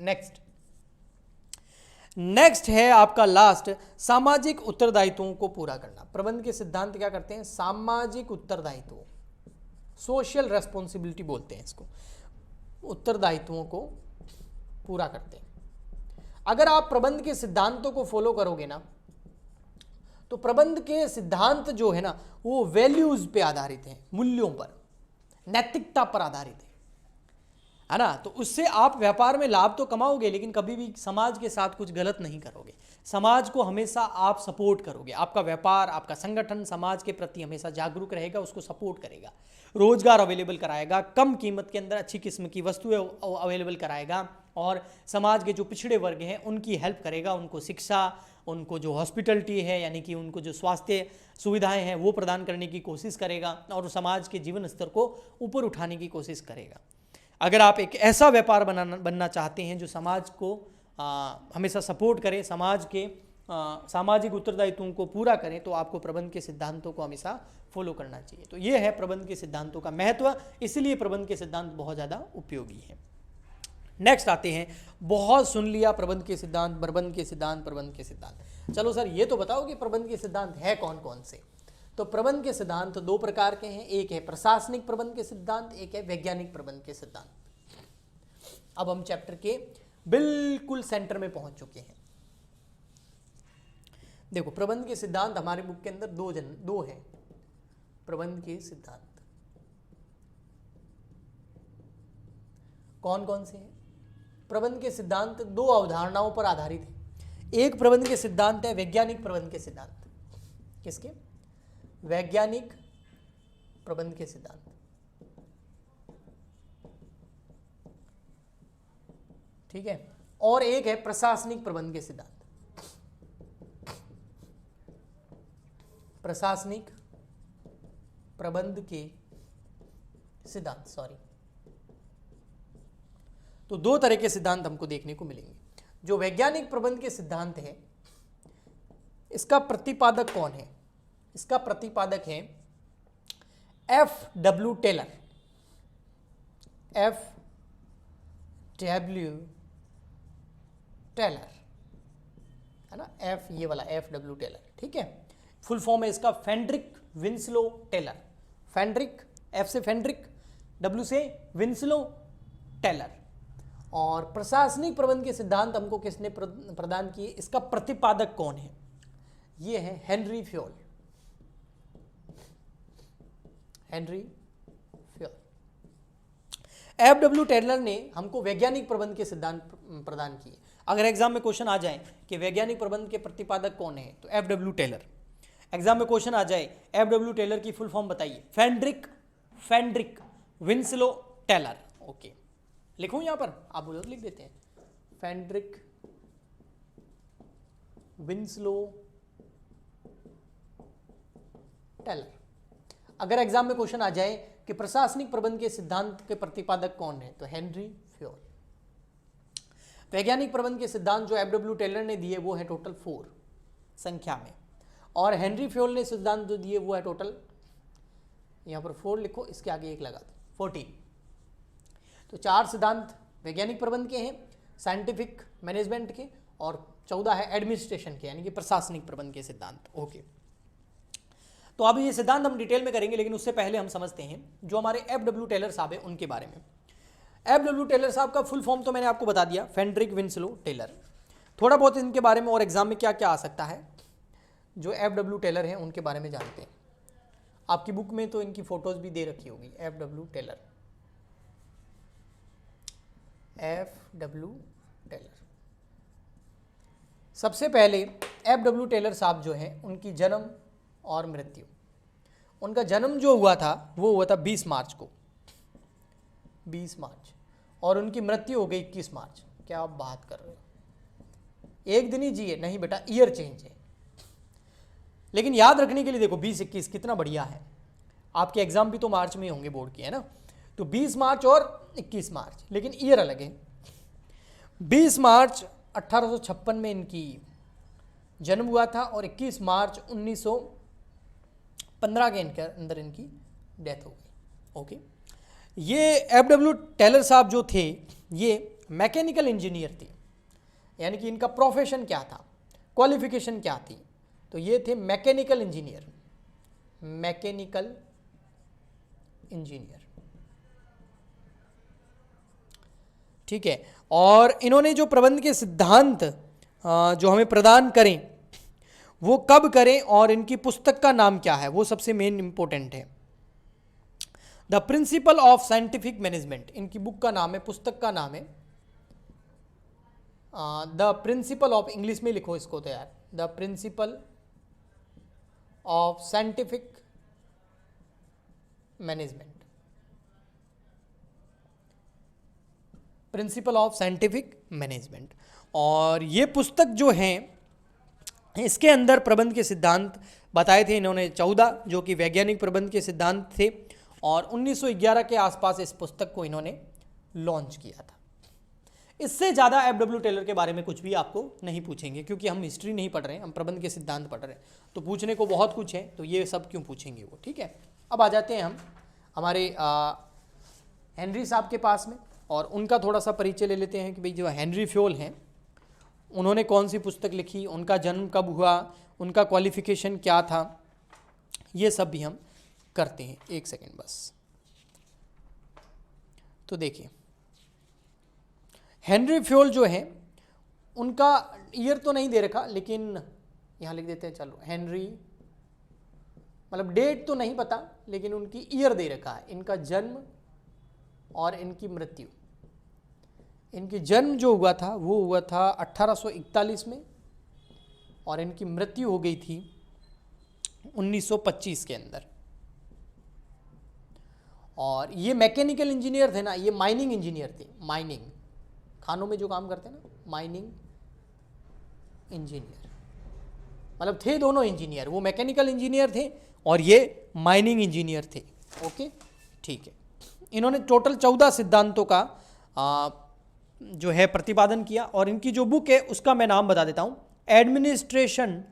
नेक्स्ट है आपका लास्ट, सामाजिक उत्तरदायित्वों को पूरा करना। प्रबंध के सिद्धांत क्या करते हैं? सामाजिक उत्तरदायित्व, सोशल रेस्पॉन्सिबिलिटी बोलते हैं इसको, उत्तरदायित्वों को पूरा करते हैं। अगर आप प्रबंध के सिद्धांतों को फॉलो करोगे ना, तो प्रबंध के सिद्धांत जो है ना वो वैल्यूज पे आधारित हैं, मूल्यों पर, नैतिकता पर आधारित है ना। तो उससे आप व्यापार में लाभ तो कमाओगे, लेकिन कभी भी समाज के साथ कुछ गलत नहीं करोगे। समाज को हमेशा आप सपोर्ट करोगे। आपका व्यापार, आपका संगठन समाज के प्रति हमेशा जागरूक रहेगा, उसको सपोर्ट करेगा, रोजगार अवेलेबल कराएगा, कम कीमत के अंदर अच्छी किस्म की वस्तुएं अवेलेबल कराएगा, और समाज के जो पिछड़े वर्ग हैं उनकी हेल्प करेगा, उनको शिक्षा, उनको जो हॉस्पिटलिटी है यानी कि उनको जो स्वास्थ्य सुविधाएं हैं वो प्रदान करने की कोशिश करेगा, और समाज के जीवन स्तर को ऊपर उठाने की कोशिश करेगा। अगर आप एक ऐसा व्यापार बनना चाहते हैं जो समाज को हमेशा सपोर्ट करे, समाज के सामाजिक उत्तरदायित्वों को पूरा करें, तो आपको प्रबंध के सिद्धांतों को हमेशा फॉलो करना चाहिए। तो ये है प्रबंध के सिद्धांतों का महत्व, इसलिए प्रबंध के सिद्धांत बहुत ज़्यादा उपयोगी है। नेक्स्ट आते हैं, बहुत सुन लिया प्रबंध के सिद्धांत, प्रबंध के सिद्धांत, प्रबंध के सिद्धांत। चलो सर ये तो बताओ कि प्रबंध के सिद्धांत है कौन कौन से। तो प्रबंध के सिद्धांत दो प्रकार के हैं, एक है प्रशासनिक प्रबंध के सिद्धांत, एक है वैज्ञानिक प्रबंध के सिद्धांत। अब हम चैप्टर के बिल्कुल सेंटर में पहुंच चुके हैं। देखो प्रबंध के सिद्धांत हमारे बुक के अंदर दो हैं। प्रबंध के सिद्धांत कौन कौन से हैं? प्रबंध के सिद्धांत दो अवधारणाओं पर आधारित है। एक प्रबंध के सिद्धांत है वैज्ञानिक प्रबंध के सिद्धांत। किसके? वैज्ञानिक प्रबंध के सिद्धांत। ठीक है। और एक है प्रशासनिक प्रबंध के सिद्धांत। प्रशासनिक प्रबंध के सिद्धांत, सॉरी। तो दो तरह के सिद्धांत हमको देखने को मिलेंगे। जो वैज्ञानिक प्रबंध के सिद्धांत है, इसका प्रतिपादक कौन है? इसका प्रतिपादक है F.W. टेलर। F.W. टेलर है ना, F ये वाला F.W. टेलर। ठीक है। फुल फॉर्म है इसका Friedrich Winslow Taylor. Friedrich, F से फेड्रिक, W से विंसलो टेलर। और प्रशासनिक प्रबंध के सिद्धांत हमको किसने प्रदान किए? इसका प्रतिपादक कौन है? ये है Henri Fayol. Henri Fayol. F.W. Taylor ने हमको वैज्ञानिक प्रबंध के सिद्धांत प्रदान किए। अगर एग्जाम में क्वेश्चन आ जाए कि वैज्ञानिक प्रबंध के प्रतिपादक कौन है, तो F.W. टेलर। एग्जाम में क्वेश्चन आ जाए F.W. टेलर की फुल फॉर्म बताइए, फेड्रिक विंसलो टेलर। ओके, लिखूं यहां पर? आप बोलो तो लिख देते हैं, फेड्रिक विंसलो टेलर। अगर एग्जाम में क्वेश्चन आ जाए कि प्रशासनिक प्रबंध के सिद्धांत के प्रतिपादक कौन है, तो हेनरी फ्योल। वैज्ञानिक प्रबंध के सिद्धांत जो F.W. टेलर ने दिए वो है टोटल 4 संख्या में, और हेनरी फ्योल ने सिद्धांत जो दिए वो है टोटल, यहां पर 4 लिखो, इसके आगे 1 लगा दो, 14। तो 4 सिद्धांत वैज्ञानिक प्रबंध के हैं, साइंटिफिक मैनेजमेंट के, और 14 है एडमिनिस्ट्रेशन के यानी कि प्रशासनिक प्रबंध के सिद्धांत। ओके, तो अब ये सिद्धांत हम डिटेल में करेंगे, लेकिन उससे पहले हम समझते हैं जो हमारे F.W. टेलर साहब है उनके बारे में। F.W. टेलर साहब का फुल फॉर्म तो मैंने आपको बता दिया, फेड्रिक विंसलो टेलर। थोड़ा बहुत इनके बारे में और एग्जाम में क्या क्या आ सकता है जो F.W. टेलर हैं उनके बारे में जानते हैं। आपकी बुक में तो इनकी फोटोज भी दे रखी होगी, F.W. टेलर। F.W. टेलर। सबसे पहले F.W. टेलर साहब जो हैं उनकी जन्म और मृत्यु। उनका जन्म जो हुआ था वो हुआ था 20 मार्च को, 20 मार्च, और उनकी मृत्यु हो गई 21 मार्च। क्या आप बात कर रहे हो? एक दिन ही जिए? नहीं बेटा, ईयर चेंज है। लेकिन याद रखने के लिए देखो 20-21 कितना बढ़िया है। आपके एग्जाम भी तो मार्च में होंगे बोर्ड के, है ना। तो 20 मार्च और 21 मार्च, लेकिन ईयर अलग है। 20 मार्च 1856 में इनकी जन्म हुआ था, और 21 मार्च 1915 के अंदर इनकी डेथ हो गई। ओके। ये एफ.डब्ल्यू. टेलर साहब जो थे ये मैकेनिकल इंजीनियर थे, यानी कि इनका प्रोफेशन क्या था, क्वालिफिकेशन क्या थी, तो ये थे मैकेनिकल इंजीनियर, मैकेनिकल इंजीनियर, ठीक है। और इन्होंने जो प्रबंध के सिद्धांत जो हमें प्रदान करें वो कब करें और इनकी पुस्तक का नाम क्या है, वो सबसे मेन इंपॉर्टेंट है। The principle of scientific management, इनकी बुक का नाम है, पुस्तक का नाम है द प्रिंसिपल ऑफ, इंग्लिश में लिखो इसको तो यार, the principle of scientific management, principle of scientific management. और ये पुस्तक जो है इसके अंदर प्रबंध के सिद्धांत बताए थे इन्होंने 14, जो कि वैज्ञानिक प्रबंध के सिद्धांत थे, और 1911 के आसपास इस पुस्तक को इन्होंने लॉन्च किया था। इससे ज़्यादा एफ.डब्ल्यू. टेलर के बारे में कुछ भी आपको नहीं पूछेंगे, क्योंकि हम हिस्ट्री नहीं पढ़ रहे हैं, हम प्रबंध के सिद्धांत पढ़ रहे हैं, तो पूछने को बहुत कुछ है, तो ये सब क्यों पूछेंगे वो, ठीक है। अब आ जाते हैं हम हमारे हेनरी साहब के पास में, और उनका थोड़ा सा परिचय ले लेते हैं कि भाई जो हेनरी फ्योल हैं उन्होंने कौन सी पुस्तक लिखी, उनका जन्म कब हुआ, उनका क्वालिफिकेशन क्या था, ये सब भी हम करते हैं। एक सेकेंड बस। तो देखिए हेनरी फ्योल जो है उनका ईयर तो नहीं दे रखा, लेकिन यहाँ लिख देते हैं, चलो हेनरी, मतलब डेट तो नहीं पता, लेकिन उनकी ईयर दे रखा है, इनका जन्म और इनकी मृत्यु। इनकी जन्म जो हुआ था वो हुआ था 1841 में, और इनकी मृत्यु हो गई थी 1925 के अंदर। और ये मैकेनिकल इंजीनियर थे ना, ये माइनिंग इंजीनियर थे, माइनिंग, खानों में जो काम करते हैं ना, माइनिंग इंजीनियर, मतलब थे दोनों इंजीनियर, वो मैकेनिकल इंजीनियर थे और ये माइनिंग इंजीनियर थे। ओके, ठीक है। इन्होंने टोटल 14 सिद्धांतों का जो है प्रतिपादन किया, और इनकी जो बुक है उसका मैं नाम बता देता हूँ, administration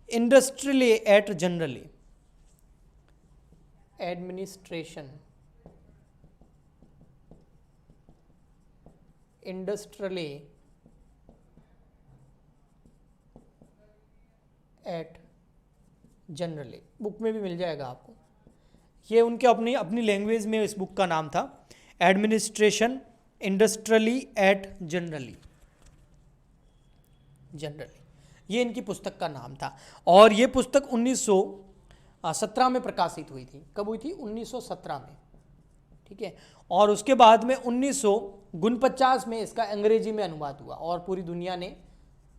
industrielle et generale, administration industrielle et generale, book में भी मिल जाएगा आपको। ये उनके अपनी लैंग्वेज में इस बुक का नाम था, एडमिनिस्ट्रेशन इंडस्ट्रियली एट जनरली, ये इनकी पुस्तक का नाम था। और ये पुस्तक 1917 में प्रकाशित हुई थी। कब हुई थी? 1917 में, ठीक है। और उसके बाद में 1949 में इसका अंग्रेजी में अनुवाद हुआ, और पूरी दुनिया ने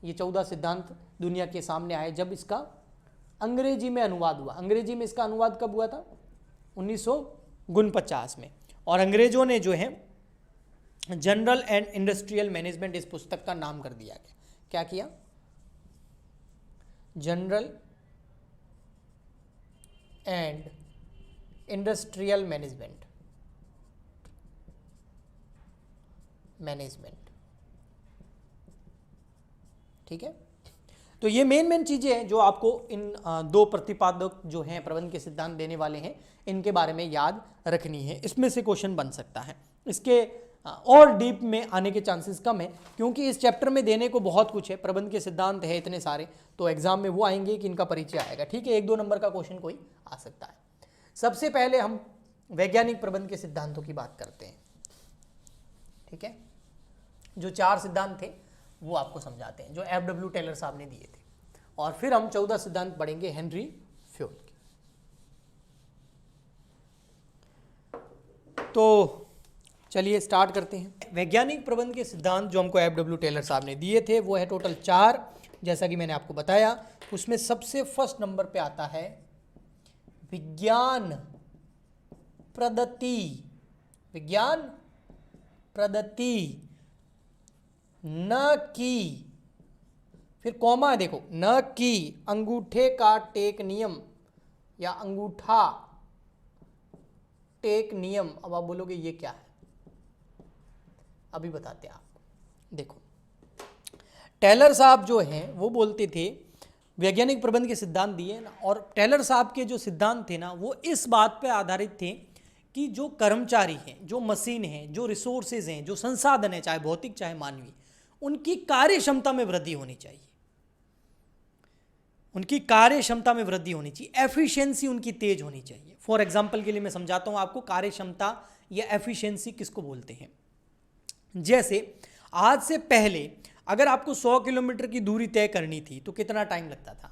ये 14 सिद्धांत दुनिया के सामने आए जब इसका अंग्रेजी में अनुवाद हुआ। अंग्रेजी में इसका अनुवाद कब हुआ था? 1949 में। और अंग्रेजों ने जो है जनरल एंड इंडस्ट्रियल मैनेजमेंट इस पुस्तक का नाम कर दिया गया। क्या किया? जनरल एंड इंडस्ट्रियल मैनेजमेंट, ठीक है। तो ये मेन चीजें हैं जो आपको इन दो प्रतिपादक जो हैं प्रबंध के सिद्धांत देने वाले हैं, इनके बारे में याद रखनी है। इसमें से क्वेश्चन बन सकता है। इसके और डीप में आने के चांसेस कम है, क्योंकि इस चैप्टर में देने को बहुत कुछ है, प्रबंध के सिद्धांत है इतने सारे, तो एग्जाम में वो आएंगे कि इनका परिचय आएगा, ठीक है। 1-2 नंबर का क्वेश्चन कोई आ सकता है। सबसे पहले हम वैज्ञानिक प्रबंध के सिद्धांतों की बात करते हैं, ठीक है। जो 4 सिद्धांत थे वो आपको समझाते हैं, जो एफ.डब्ल्यू. टेलर साहब ने दिए थे, और फिर हम 14 सिद्धांत पढ़ेंगे हेनरी फ्योल के। तो चलिए स्टार्ट करते हैं। वैज्ञानिक प्रबंध के सिद्धांत जो हमको एफ.डब्ल्यू. टेलर साहब ने दिए थे वो है टोटल 4, जैसा कि मैंने आपको बताया। उसमें सबसे फर्स्ट नंबर पे आता है विज्ञान प्रदत्ति, विज्ञान प्रदत्ति, न कि, फिर कॉमा है देखो, न कि अंगूठे का टेक नियम या अंगूठा टेक नियम। अब आप बोलोगे ये क्या है, अभी बताते हैं आपको। देखो टेलर साहब जो हैं वो बोलते थे, वैज्ञानिक प्रबंध के सिद्धांत दिए ना, और टेलर साहब के जो सिद्धांत थे ना वो इस बात पे आधारित थे कि जो कर्मचारी हैं, जो मशीन हैं, जो रिसोर्सेज हैं, जो संसाधन है, चाहे भौतिक चाहे मानवीय, उनकी कार्य क्षमता में वृद्धि होनी चाहिए। उनकी कार्य क्षमता में वृद्धि होनी चाहिए, एफिशिएंसी उनकी तेज होनी चाहिए। फॉर एग्जाम्पल के लिए मैं समझाता हूं आपको कार्य क्षमता या एफिशिएंसी किसको बोलते हैं। जैसे आज से पहले अगर आपको 100 किलोमीटर की दूरी तय करनी थी तो कितना टाइम लगता था?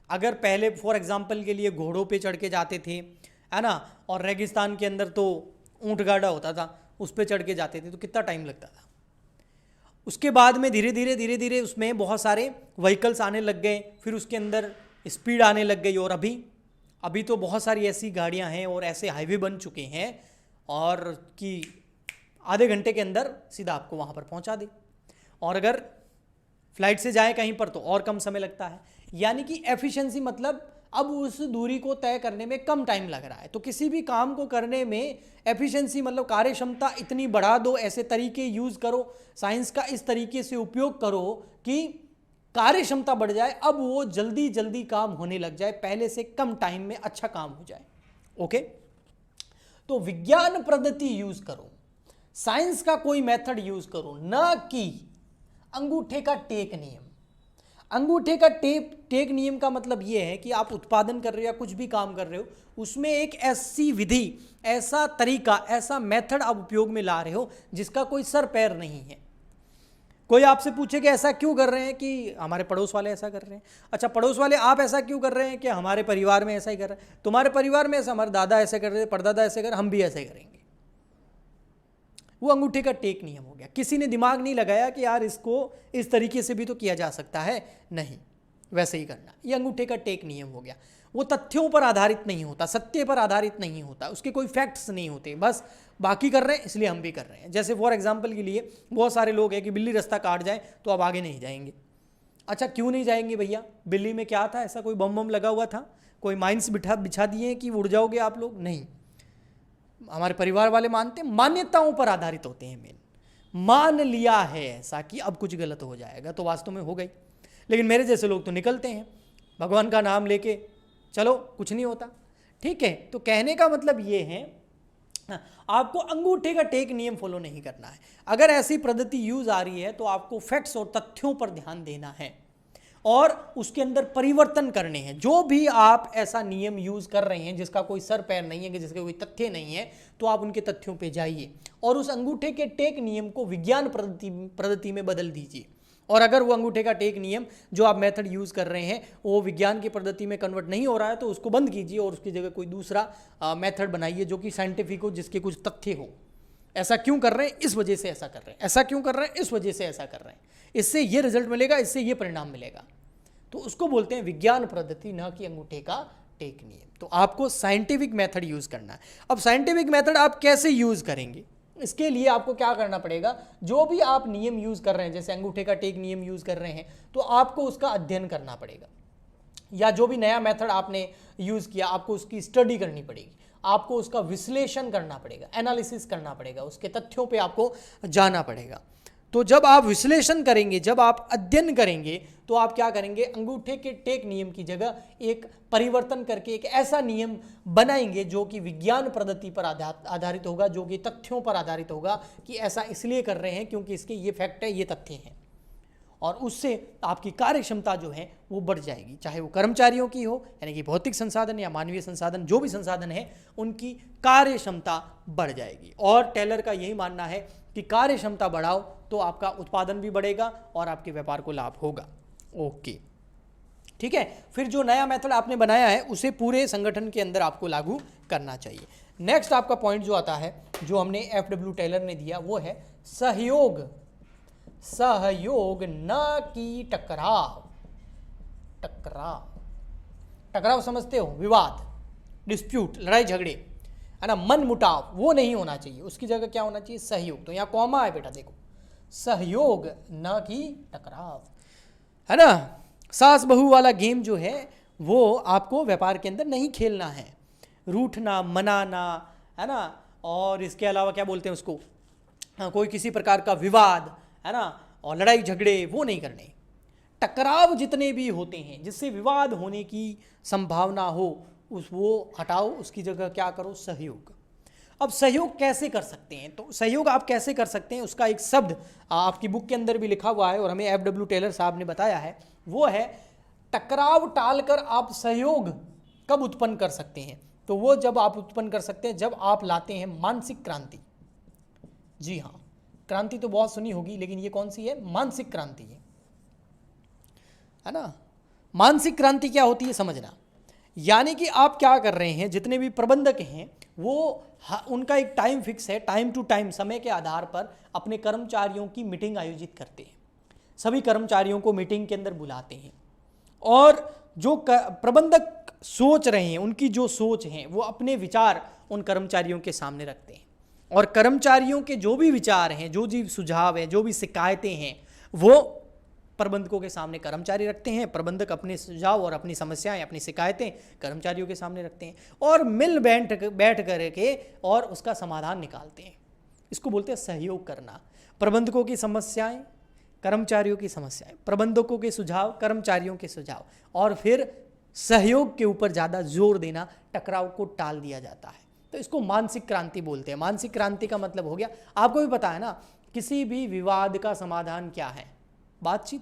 अगर पहले फॉर एग्जाम्पल के लिए घोड़ों पे चढ़ के जाते थे, है ना, और रेगिस्तान के अंदर तो ऊंट गाड़ा होता था, उस पर चढ़ के जाते थे तो कितना टाइम लगता था। उसके बाद में धीरे धीरे उसमें बहुत सारे व्हीकल्स आने लग गए, फिर उसके अंदर स्पीड आने लग गई, और अभी तो बहुत सारी ऐसी गाड़ियां हैं और ऐसे हाईवे बन चुके हैं और कि आधे घंटे के अंदर सीधा आपको वहाँ पर पहुँचा दे। और अगर फ्लाइट से जाए कहीं पर तो और कम समय लगता है। यानी कि एफिशिएंसी मतलब अब उस दूरी को तय करने में कम टाइम लग रहा है। तो किसी भी काम को करने में एफिशिएंसी मतलब कार्य क्षमता इतनी बढ़ा दो, ऐसे तरीके यूज करो, साइंस का इस तरीके से उपयोग करो कि कार्य क्षमता बढ़ जाए, अब वो जल्दी जल्दी काम होने लग जाए, पहले से कम टाइम में अच्छा काम हो जाए। ओके, तो विज्ञान पद्धति यूज करो, साइंस का कोई मेथड यूज करो, न कि अंगूठे का टेक नियम। अंगूठे का टेक नियम का मतलब यह है कि आप उत्पादन कर रहे हो या कुछ भी काम कर रहे हो, उसमें एक ऐसी विधि, ऐसा तरीका, ऐसा मेथड आप उपयोग में ला रहे हो जिसका कोई सर पैर नहीं है। कोई आपसे पूछे कि ऐसा क्यों कर रहे हैं, कि हमारे पड़ोस वाले ऐसा कर रहे हैं। अच्छा, पड़ोस वाले आप ऐसा क्यों कर रहे हैं? कि हमारे परिवार में ऐसा ही कर रहे हैं। तुम्हारे परिवार में ऐसा, हमारे दादा ऐसे कर रहे थे, परदादा ऐसे कर, हम भी ऐसे करेंगे। वो अंगूठे का टेक नियम हो गया। किसी ने दिमाग नहीं लगाया कि यार इसको इस तरीके से भी तो किया जा सकता है, नहीं वैसे ही करना। ये अंगूठे का टेक नियम हो गया। वो तथ्यों पर आधारित नहीं होता, सत्य पर आधारित नहीं होता, उसके कोई फैक्ट्स नहीं होते, बस बाकी कर रहे हैं इसलिए हम भी कर रहे हैं। जैसे फॉर एग्जाम्पल के लिए बहुत सारे लोग हैं कि बिल्ली रास्ता काट जाए तो अब आगे नहीं जाएंगे। अच्छा, क्यों नहीं जाएंगे भैया? बिल्ली में क्या था? ऐसा कोई बम बम लगा हुआ था? कोई माइंस बिछा दिए कि उड़ जाओगे आप लोग? नहीं। हमारे परिवार वाले मानते हैं, मान्यताओं पर आधारित होते हैं। मेन मान लिया है ऐसा कि अब कुछ गलत हो जाएगा तो वास्तव में हो गई। लेकिन मेरे जैसे लोग तो निकलते हैं भगवान का नाम लेके, चलो कुछ नहीं होता। ठीक है, तो कहने का मतलब ये है आपको अंगूठे का टेक नियम फॉलो नहीं करना है। अगर ऐसी पद्धति यूज आ रही है तो आपको फैक्ट्स और तथ्यों पर ध्यान देना है और उसके अंदर परिवर्तन करने हैं। जो भी आप ऐसा नियम यूज कर रहे हैं जिसका कोई सर पैर नहीं है, कि जिसके कोई तथ्य नहीं है, तो आप उनके तथ्यों पे जाइए और उस अंगूठे के टेक नियम को विज्ञान पद्धति में बदल दीजिए। और अगर वो अंगूठे का टेक नियम जो आप मेथड यूज कर रहे हैं वो विज्ञान की पद्धति में कन्वर्ट नहीं हो रहा है तो उसको बंद कीजिए और उसकी जगह कोई दूसरा मेथड बनाइए जो कि साइंटिफिक हो, जिसके कुछ तथ्य हो। ऐसा क्यों कर रहे हैं? इस वजह से ऐसा कर रहे हैं। ऐसा क्यों कर रहे हैं? इस वजह से ऐसा कर रहे हैं। इससे ये रिजल्ट मिलेगा, इससे ये परिणाम मिलेगा। तो उसको बोलते हैं विज्ञान पद्धति, न कि अंगूठे का टेक नियम। तो आपको साइंटिफिक मेथड यूज करना है। अब साइंटिफिक मेथड आप कैसे यूज करेंगे? इसके लिए आपको क्या करना पड़ेगा? जो भी आप नियम यूज कर रहे हैं, जैसे अंगूठे का टेक नियम यूज कर रहे हैं, तो आपको उसका अध्ययन करना पड़ेगा। या जो भी नया मेथड आपने यूज किया, आपको उसकी स्टडी करनी पड़ेगी, आपको उसका विश्लेषण करना पड़ेगा, एनालिसिस करना पड़ेगा, उसके तथ्यों पे आपको जाना पड़ेगा। तो जब आप विश्लेषण करेंगे, जब आप अध्ययन करेंगे, तो आप क्या करेंगे? अंगूठे के टेक नियम की जगह एक परिवर्तन करके एक ऐसा नियम बनाएंगे जो कि विज्ञान पद्धति पर आधारित होगा, जो कि तथ्यों पर आधारित होगा कि ऐसा इसलिए कर रहे हैं क्योंकि इसके ये फैक्ट है, ये तथ्य हैं। और उससे आपकी कार्य क्षमता जो है वो बढ़ जाएगी, चाहे वो कर्मचारियों की हो, यानी कि भौतिक संसाधन या मानवीय संसाधन, जो भी संसाधन है उनकी कार्य क्षमता बढ़ जाएगी। और टेलर का यही मानना है कि कार्य क्षमता बढ़ाओ तो आपका उत्पादन भी बढ़ेगा और आपके व्यापार को लाभ होगा। ओके, ठीक है। फिर जो नया मेथड आपने बनाया है उसे पूरे संगठन के अंदर आपको लागू करना चाहिए। नेक्स्ट आपका पॉइंट जो आता है, जो हमने FW टेलर ने दिया, वो है सहयोग। सहयोग न कि टकराव। टकराव समझते हो? विवाद, डिस्प्यूट, लड़ाई झगड़े, है ना, मन मुटाव, वो नहीं होना चाहिए। उसकी जगह क्या होना चाहिए? सहयोग। तो यहाँ कॉमा है बेटा, देखो, सहयोग न कि टकराव, है ना। सास बहू वाला गेम जो है वो आपको व्यापार के अंदर नहीं खेलना है। रूठना, मनाना, है ना, और इसके अलावा क्या बोलते हैं उसको, कोई किसी प्रकार का विवाद, है ना, और लड़ाई झगड़े, वो नहीं करने। टकराव जितने भी होते हैं जिससे विवाद होने की संभावना हो, वो हटाओ, उसकी जगह क्या करो? सहयोग। अब सहयोग कैसे कर सकते हैं, तो सहयोग आप कैसे कर सकते हैं उसका एक शब्द आपकी बुक के अंदर भी लिखा हुआ है और हमें FW टेलर साहब ने बताया है, वो है टकराव टालकर आप सहयोग कब उत्पन्न कर सकते हैं। तो वो जब आप उत्पन्न कर सकते हैं जब आप लाते हैं मानसिक क्रांति। जी हाँ, क्रांति तो बहुत सुनी होगी, लेकिन ये कौन सी है, मानसिक क्रांति है ना। मानसिक क्रांति क्या होती है समझना, यानी कि आप क्या कर रहे हैं, जितने भी प्रबंधक हैं वो उनका एक टाइम फिक्स है, टाइम टू टाइम समय के आधार पर अपने कर्मचारियों की मीटिंग आयोजित करते हैं, सभी कर्मचारियों को मीटिंग के अंदर बुलाते हैं और जो प्रबंधक सोच रहे हैं उनकी जो सोच है वो अपने विचार उन कर्मचारियों के सामने रखते हैं और कर्मचारियों के जो भी विचार हैं, जो भी सुझाव हैं, जो भी शिकायतें हैं वो प्रबंधकों के सामने कर्मचारी रखते हैं। प्रबंधक अपने सुझाव और अपनी समस्याएं, अपनी शिकायतें कर्मचारियों के सामने रखते हैं और मिल बैठ करके और उसका समाधान निकालते हैं। इसको बोलते हैं सहयोग करना। प्रबंधकों की समस्याएं, कर्मचारियों की समस्याएं, प्रबंधकों के सुझाव, कर्मचारियों के सुझाव, और फिर सहयोग के ऊपर ज़्यादा जोर देना, टकराव को टाल दिया जाता है। तो इसको मानसिक क्रांति बोलते हैं। मानसिक क्रांति का मतलब हो गया, आपको भी पता है ना, किसी भी विवाद का समाधान क्या है, बातचीत।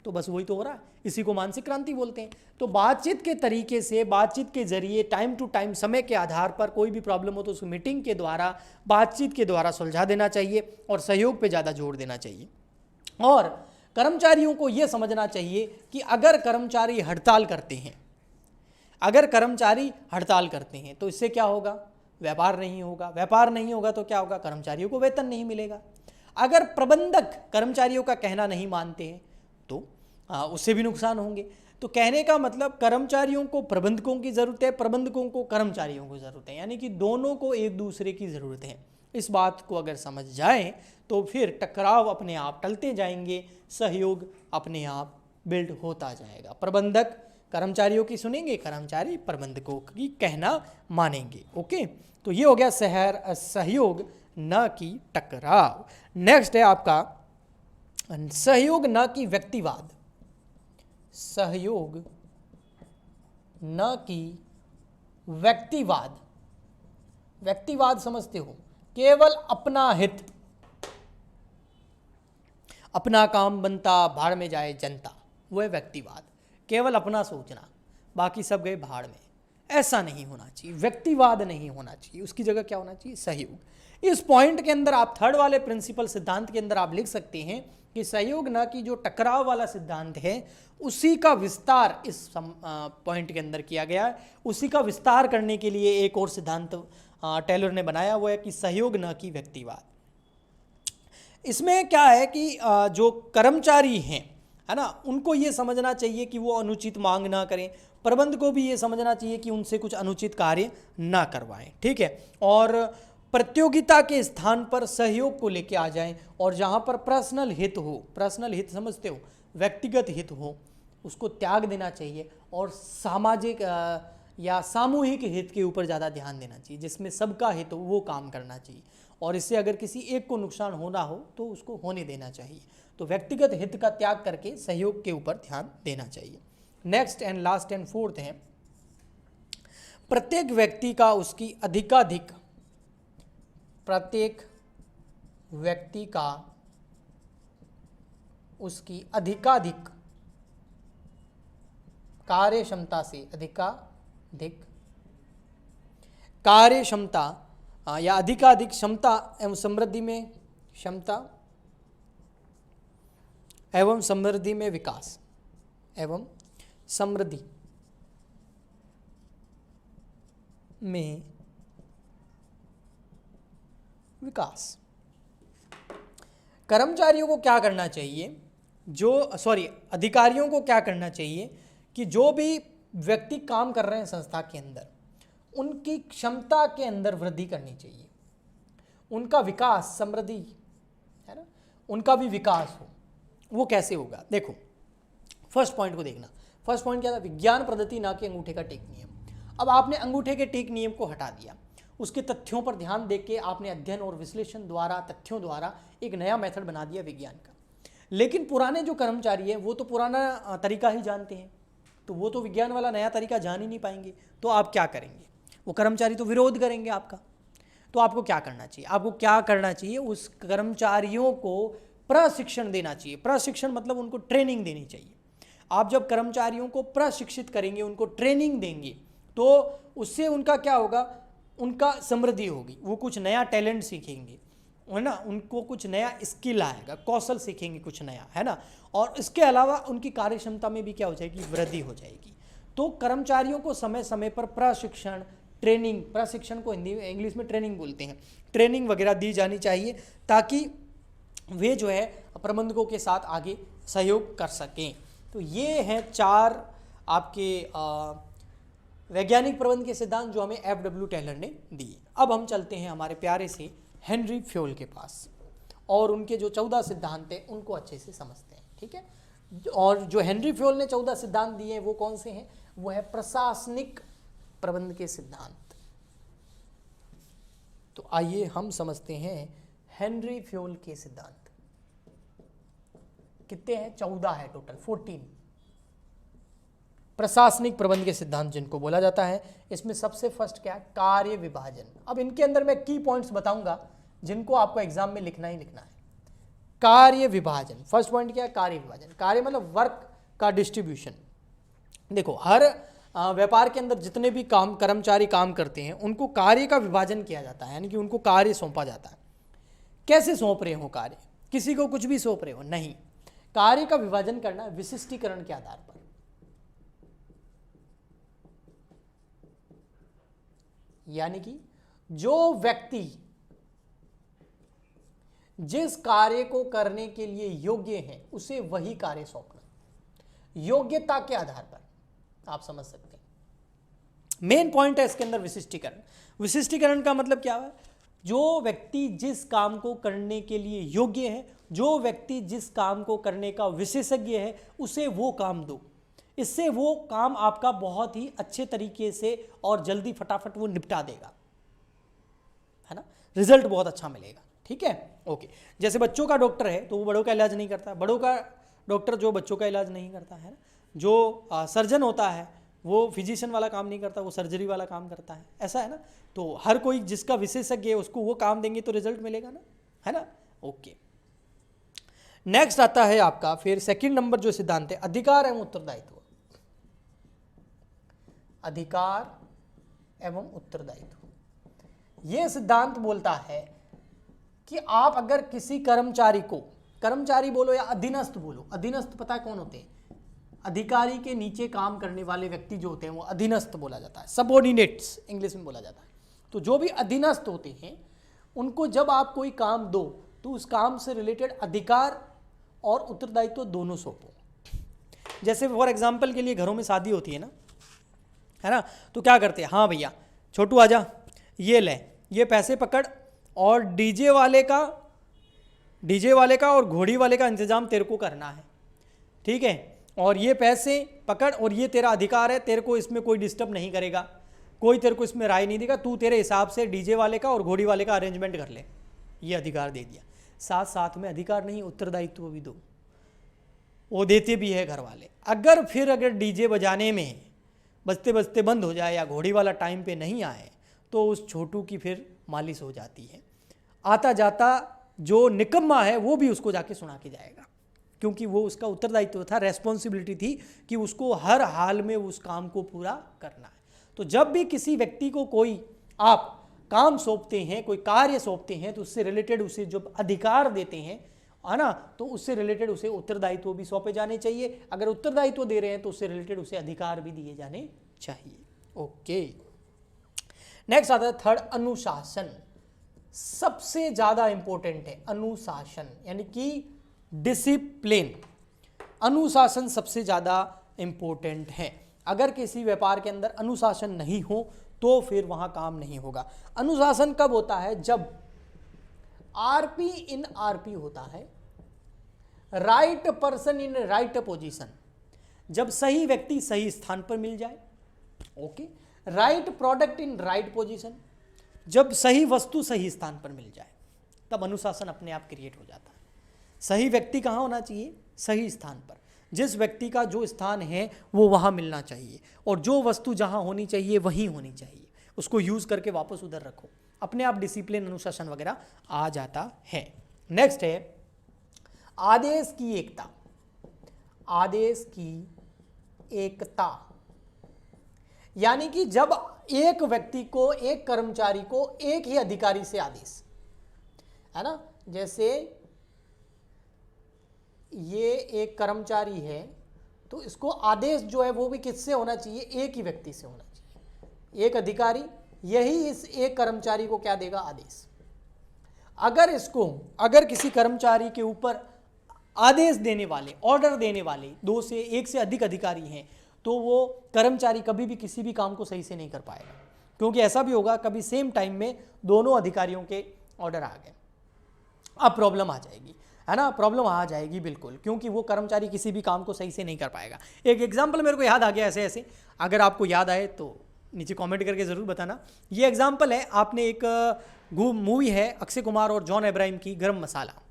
तो बस वही तो हो रहा है, इसी को मानसिक क्रांति बोलते हैं। तो बातचीत के तरीके से, बातचीत के जरिए, टाइम टू टाइम समय के आधार पर कोई भी प्रॉब्लम हो तो उसको मीटिंग के द्वारा, बातचीत के द्वारा सुलझा देना चाहिए और सहयोग पे ज़्यादा जोर देना चाहिए। और कर्मचारियों को यह समझना चाहिए कि अगर कर्मचारी हड़ताल करते हैं, अगर कर्मचारी हड़ताल करते हैं तो इससे क्या होगा, व्यापार नहीं होगा। व्यापार नहीं होगा तो क्या होगा, कर्मचारियों को वेतन नहीं मिलेगा। अगर प्रबंधक कर्मचारियों का कहना नहीं मानते हैं तो उससे भी नुकसान होंगे। तो कहने का मतलब कर्मचारियों को प्रबंधकों की ज़रूरत है, प्रबंधकों को कर्मचारियों को ज़रूरत है, यानी कि दोनों को एक दूसरे की ज़रूरत है। इस बात को अगर समझ जाएं तो फिर टकराव अपने आप टलते जाएंगे, सहयोग अपने आप बिल्ड होता जाएगा। प्रबंधक कर्मचारियों की सुनेंगे, कर्मचारी प्रबंधकों की कहना मानेंगे। ओके, तो ये हो गया सहयोग न कि टकराव। नेक्स्ट है आपका सहयोग न कि व्यक्तिवाद। सहयोग न कि व्यक्तिवाद। व्यक्तिवाद समझते हो, केवल अपना हित, अपना काम बनता भाड़ में जाए जनता, वो है व्यक्तिवाद। केवल अपना सोचना, बाकी सब गए भाड़ में, ऐसा नहीं होना चाहिए। व्यक्तिवाद नहीं होना चाहिए, उसकी जगह क्या होना चाहिए, सहयोग। इस पॉइंट के अंदर आप थर्ड वाले प्रिंसिपल सिद्धांत के अंदर आप लिख सकते हैं कि सहयोग न कि जो टकराव वाला सिद्धांत है उसी का विस्तार इस पॉइंट के अंदर किया गया है। उसी का विस्तार करने के लिए एक और सिद्धांत टेलर ने बनाया, वो है कि सहयोग न कि व्यक्तिवाद। इसमें क्या है कि जो कर्मचारी हैं, है ना, उनको ये समझना चाहिए कि वो अनुचित मांग ना करें। प्रबंध को भी ये समझना चाहिए कि उनसे कुछ अनुचित कार्य ना करवाएं, ठीक है। और प्रतियोगिता के स्थान पर सहयोग को लेके आ जाएं और जहां पर पर्सनल हित हो, पर्सनल हित समझते हो, व्यक्तिगत हित हो, उसको त्याग देना चाहिए और सामाजिक या सामूहिक हित के ऊपर ज़्यादा ध्यान देना चाहिए, जिसमें सबका हित हो वो काम करना चाहिए। और इससे अगर किसी एक को नुकसान होना हो तो उसको होने देना चाहिए। तो व्यक्तिगत हित का त्याग करके सहयोग के ऊपर ध्यान देना चाहिए। Next and last and fourth है, प्रत्येक व्यक्ति का उसकी अधिकाधिक, प्रत्येक व्यक्ति का उसकी अधिकाधिक कार्य क्षमता से, अधिकाधिक कार्य क्षमता या अधिकाधिक क्षमता एवं समृद्धि में, क्षमता एवं समृद्धि में विकास, एवं समृद्धि में विकास। कर्मचारियों को क्या करना चाहिए, अधिकारियों को क्या करना चाहिए कि जो भी व्यक्ति काम कर रहे हैं संस्था के अंदर, उनकी क्षमता के अंदर वृद्धि करनी चाहिए, उनका विकास, समृद्धि है ना, उनका भी विकास हो। वो कैसे होगा, देखो फर्स्ट पॉइंट को देखना। फर्स्ट पॉइंट क्या था, विज्ञान पद्धति ना कि अंगूठे का टेक नियम। अब आपने अंगूठे के टेक नियम को हटा दिया, उसके तथ्यों पर ध्यान देके आपने अध्ययन और विश्लेषण द्वारा, तथ्यों द्वारा एक नया मेथड बना दिया विज्ञान का। लेकिन पुराने जो कर्मचारी हैं वो तो पुराना तरीका ही जानते हैं, तो वो तो विज्ञान वाला नया तरीका जान ही नहीं पाएंगे। तो आप क्या करेंगे, वो कर्मचारी तो विरोध करेंगे आपका। तो आपको क्या करना चाहिए, आपको क्या करना चाहिए, उस कर्मचारियों को प्रशिक्षण देना चाहिए। प्रशिक्षण मतलब उनको ट्रेनिंग देनी चाहिए। आप जब कर्मचारियों को प्रशिक्षित करेंगे, उनको ट्रेनिंग देंगे, तो उससे उनका क्या होगा, उनका समृद्धि होगी, वो कुछ नया टैलेंट सीखेंगे, है ना, उनको कुछ नया स्किल आएगा, कौशल सीखेंगे कुछ नया, है ना, और इसके अलावा उनकी कार्य क्षमता में भी क्या हो जाएगी, वृद्धि हो जाएगी। तो कर्मचारियों को समय समय पर प्रशिक्षण, ट्रेनिंग, प्रशिक्षण को हिंदी में, इंग्लिश में ट्रेनिंग बोलते हैं, ट्रेनिंग वगैरह दी जानी चाहिए ताकि वे जो है प्रबंधकों के साथ आगे सहयोग कर सकें। तो ये हैं 4 आपके वैज्ञानिक प्रबंध के सिद्धांत जो हमें एफ.डब्ल्यू. टेलर ने दिए। अब हम चलते हैं हमारे प्यारे से हेनरी फ्योल के पास और उनके जो 14 सिद्धांत हैं उनको अच्छे से समझते हैं, ठीक है। और जो हेनरी फ्योल ने 14 सिद्धांत दिए हैं वो कौन से हैं, वो है प्रशासनिक प्रबंध के सिद्धांत। तो आइए हम समझते हैं हेनरी फ्योल के सिद्धांत। कितने हैं, 14 है टोटल, 14 प्रशासनिक प्रबंध के सिद्धांत जिनको बोला जाता है। इसमें सबसे फर्स्ट क्या है, कार्य विभाजन। अब इनके अंदर मैं की पॉइंट्स बताऊंगा जिनको आपको एग्जाम में लिखना ही लिखना है। कार्य विभाजन, फर्स्ट पॉइंट क्या है, कार्य विभाजन। कार्य मतलब वर्क का डिस्ट्रीब्यूशन। देखो, हर व्यापार के अंदर जितने भी कर्मचारी काम करते हैं उनको कार्य का विभाजन किया जाता है, यानी कि उनको कार्य सौंपा जाता है। कैसे सौंप रहे हो कार्य, किसी को कुछ भी सौंप रहे हो, नहीं, कार्य का विभाजन करना विशिष्टीकरण के आधार पर। यानी कि जो व्यक्ति जिस कार्य को करने के लिए योग्य है उसे वही कार्य सौंपना, योग्यता के आधार पर, आप समझ सकते हैं। मेन पॉइंट है इसके अंदर विशिष्टीकरण। विशिष्टीकरण का मतलब क्या है, जो व्यक्ति जिस काम को करने के लिए योग्य है, जो व्यक्ति जिस काम को करने का विशेषज्ञ है, उसे वो काम दो। इससे वो काम आपका बहुत ही अच्छे तरीके से और जल्दी फटाफट वो निपटा देगा, है ना, रिजल्ट बहुत अच्छा मिलेगा, ठीक है, ओके। जैसे बच्चों का डॉक्टर है तो वो बड़ों का इलाज नहीं करता, बड़ों का डॉक्टर जो बच्चों का इलाज नहीं करता है ना, जो सर्जन होता है वो फिजिशियन वाला काम नहीं करता, वो सर्जरी वाला काम करता है, ऐसा है ना। तो हर कोई जिसका विशेषज्ञ है उसको वो काम देंगे तो रिजल्ट मिलेगा ना, है ना, ओके। नेक्स्ट आता है आपका फिर सेकंड नंबर जो सिद्धांत है, अधिकार एवं उत्तरदायित्व। अधिकार एवं उत्तरदायित्व, यह सिद्धांत बोलता है कि आप अगर किसी कर्मचारी को, कर्मचारी बोलो या अधीनस्थ बोलो, अधीनस्थ पता है कौन होते हैं, अधिकारी के नीचे काम करने वाले व्यक्ति जो होते हैं वो अधीनस्थ बोला जाता है, सबऑर्डिनेट्स इंग्लिश में बोला जाता है। तो जो भी अधीनस्थ होते हैं उनको जब आप कोई काम दो तो उस काम से रिलेटेड अधिकार और उत्तरदायित्व दोनों सौंपो। जैसे फॉर एग्जाम्पल के लिए घरों में शादी होती है ना, तो क्या करते हैं, हाँ भैया छोटू आजा, ये ले, ये पैसे पकड़ और डीजे वाले का और घोड़ी वाले का इंतजाम तेरे को करना है, ठीक है, और ये पैसे पकड़ और ये तेरा अधिकार है, तेरे को इसमें कोई डिस्टर्ब नहीं करेगा, कोई तेरे को इसमें राय नहीं देगा, तू तेरे हिसाब से डीजे वाले का और घोड़ी वाले का अरेंजमेंट कर ले, ये अधिकार दे दिया। साथ साथ में अधिकार नहीं, उत्तरदायित्व भी दो, वो देते भी है घर वाले। अगर डीजे बजाने में बजते बजते बंद हो जाए या घोड़ी वाला टाइम पे नहीं आए तो उस छोटू की फिर मालिश हो जाती है। आता जाता जो निकम्मा है वो भी उसको जाके सुना के जाएगा, क्योंकि वो उसका उत्तरदायित्व था, रेस्पॉन्सिबिलिटी थी कि उसको हर हाल में उस काम को पूरा करना है। तो जब भी किसी व्यक्ति को कोई आप काम सौंपते हैं, कोई कार्य सौंपते हैं, तो उससे रिलेटेड उसे जब अधिकार देते हैं, है ना, तो उससे रिलेटेड उसे उत्तरदायित्व भी सौंपे जाने चाहिए। अगर उत्तरदायित्व दे रहे हैं तो उससे रिलेटेड उसे अधिकार भी दिए जाने चाहिए, ओके। नेक्स्ट आता है थर्ड, अनुशासन। सबसे ज्यादा इंपॉर्टेंट है अनुशासन, यानी कि डिसिप्लिन। अनुशासन सबसे ज्यादा इंपॉर्टेंट है। अगर किसी व्यापार के अंदर अनुशासन नहीं हो तो फिर वहां काम नहीं होगा। अनुशासन कब होता है, जब आरपी इन आरपी होता है, right person in right position, जब सही व्यक्ति सही स्थान पर मिल जाए, okay, right product in right position, जब सही वस्तु सही स्थान पर मिल जाए तब अनुशासन अपने आप क्रिएट हो जाता है। सही व्यक्ति कहाँ होना चाहिए, सही स्थान पर, जिस व्यक्ति का जो स्थान है वो वहाँ मिलना चाहिए और जो वस्तु जहाँ होनी चाहिए वहीं होनी चाहिए, उसको यूज़ करके वापस उधर रखो, अपने आप डिसिप्लिन, अनुशासन वगैरह आ जाता है। नेक्स्ट है आदेश की एकता। आदेश की एकता यानी कि जब एक व्यक्ति को, एक कर्मचारी को एक ही अधिकारी से आदेश, है ना, जैसे ये एक कर्मचारी है तो इसको आदेश जो है वो भी किससे होना चाहिए, एक ही व्यक्ति से होना चाहिए, एक अधिकारी, यही इस एक कर्मचारी को क्या देगा, आदेश। अगर किसी कर्मचारी के ऊपर आदेश देने वाले, ऑर्डर देने वाले दो से एक से अधिक अधिकारी हैं तो वो कर्मचारी कभी भी किसी भी काम को सही से नहीं कर पाएगा, क्योंकि ऐसा भी होगा कभी सेम टाइम में दोनों अधिकारियों के ऑर्डर आ गए, अब प्रॉब्लम आ जाएगी, है ना, प्रॉब्लम आ जाएगी बिल्कुल, क्योंकि वो कर्मचारी किसी भी काम को सही से नहीं कर पाएगा। एक एग्जाम्पल मेरे को याद आ गया ऐसे ऐसे, अगर आपको याद आए तो नीचे कमेंट करके ज़रूर बताना। ये एग्जाम्पल है, आपने एक मूवी है अक्षय कुमार और जॉन अब्राहम की, गरम मसाला।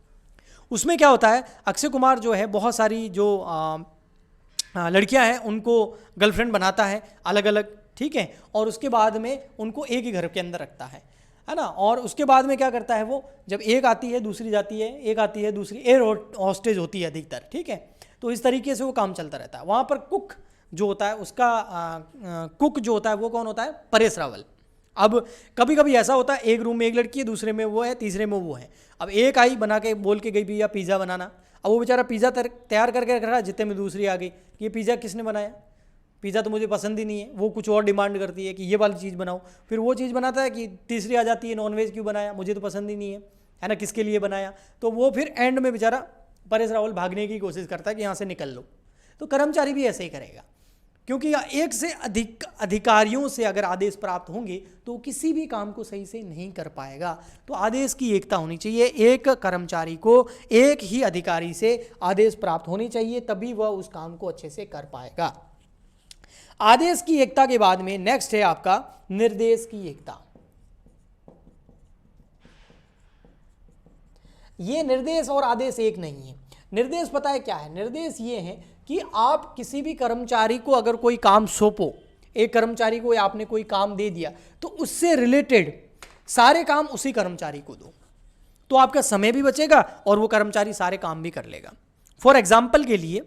उसमें क्या होता है, अक्षय कुमार जो है बहुत सारी जो लड़कियां हैं उनको गर्लफ्रेंड बनाता है अलग अलग, ठीक है, और उसके बाद में उनको एक ही घर के अंदर रखता है ना, और उसके बाद में क्या करता है वो, जब एक आती है दूसरी जाती है, एक आती है दूसरी, एयर हॉस्टेज होती है अधिकतर, ठीक है, तो इस तरीके से वो काम चलता रहता है। वहाँ पर कुक जो होता है उसका कुक जो होता है वो कौन होता है, परेश रावल। अब कभी कभी ऐसा होता है एक रूम में एक लड़की है, दूसरे में वो है, तीसरे में वो है। अब एक आई बना के बोल के गई भैया पिज़्ज़ा बनाना, अब वो बेचारा पिज़्ज़ा तैयार करके रख रहा है, जितने में दूसरी आ गई कि ये पिज़्ज़ा किसने बनाया, पिज़्ज़ा तो मुझे पसंद ही नहीं है, वो कुछ और डिमांड करती है कि ये वाली चीज़ बनाओ, फिर वो चीज़ बनाता है कि तीसरी आ जाती है नॉनवेज क्यों बनाया, मुझे तो पसंद ही नहीं है ना, किसके लिए बनाया। तो वो फिर एंड में बेचारा परेश रावल भागने की कोशिश करता है कि यहाँ से निकल लो। तो कर्मचारी भी ऐसे ही करेगा, क्योंकि एक से अधिक अधिकारियों से अगर आदेश प्राप्त होंगे तो किसी भी काम को सही से नहीं कर पाएगा। तो आदेश की एकता होनी चाहिए, एक कर्मचारी को एक ही अधिकारी से आदेश प्राप्त होनी चाहिए, तभी वह उस काम को अच्छे से कर पाएगा। आदेश की एकता के बाद में नेक्स्ट है आपका निर्देश की एकता। ये निर्देश और आदेश एक नहीं है। निर्देश पता है क्या है, निर्देश ये है कि आप किसी भी कर्मचारी को अगर कोई काम सौंपो, एक कर्मचारी को आपने कोई काम दे दिया तो उससे रिलेटेड सारे काम उसी कर्मचारी को दो, तो आपका समय भी बचेगा और वो कर्मचारी सारे काम भी कर लेगा। फॉर एग्जाम्पल के लिए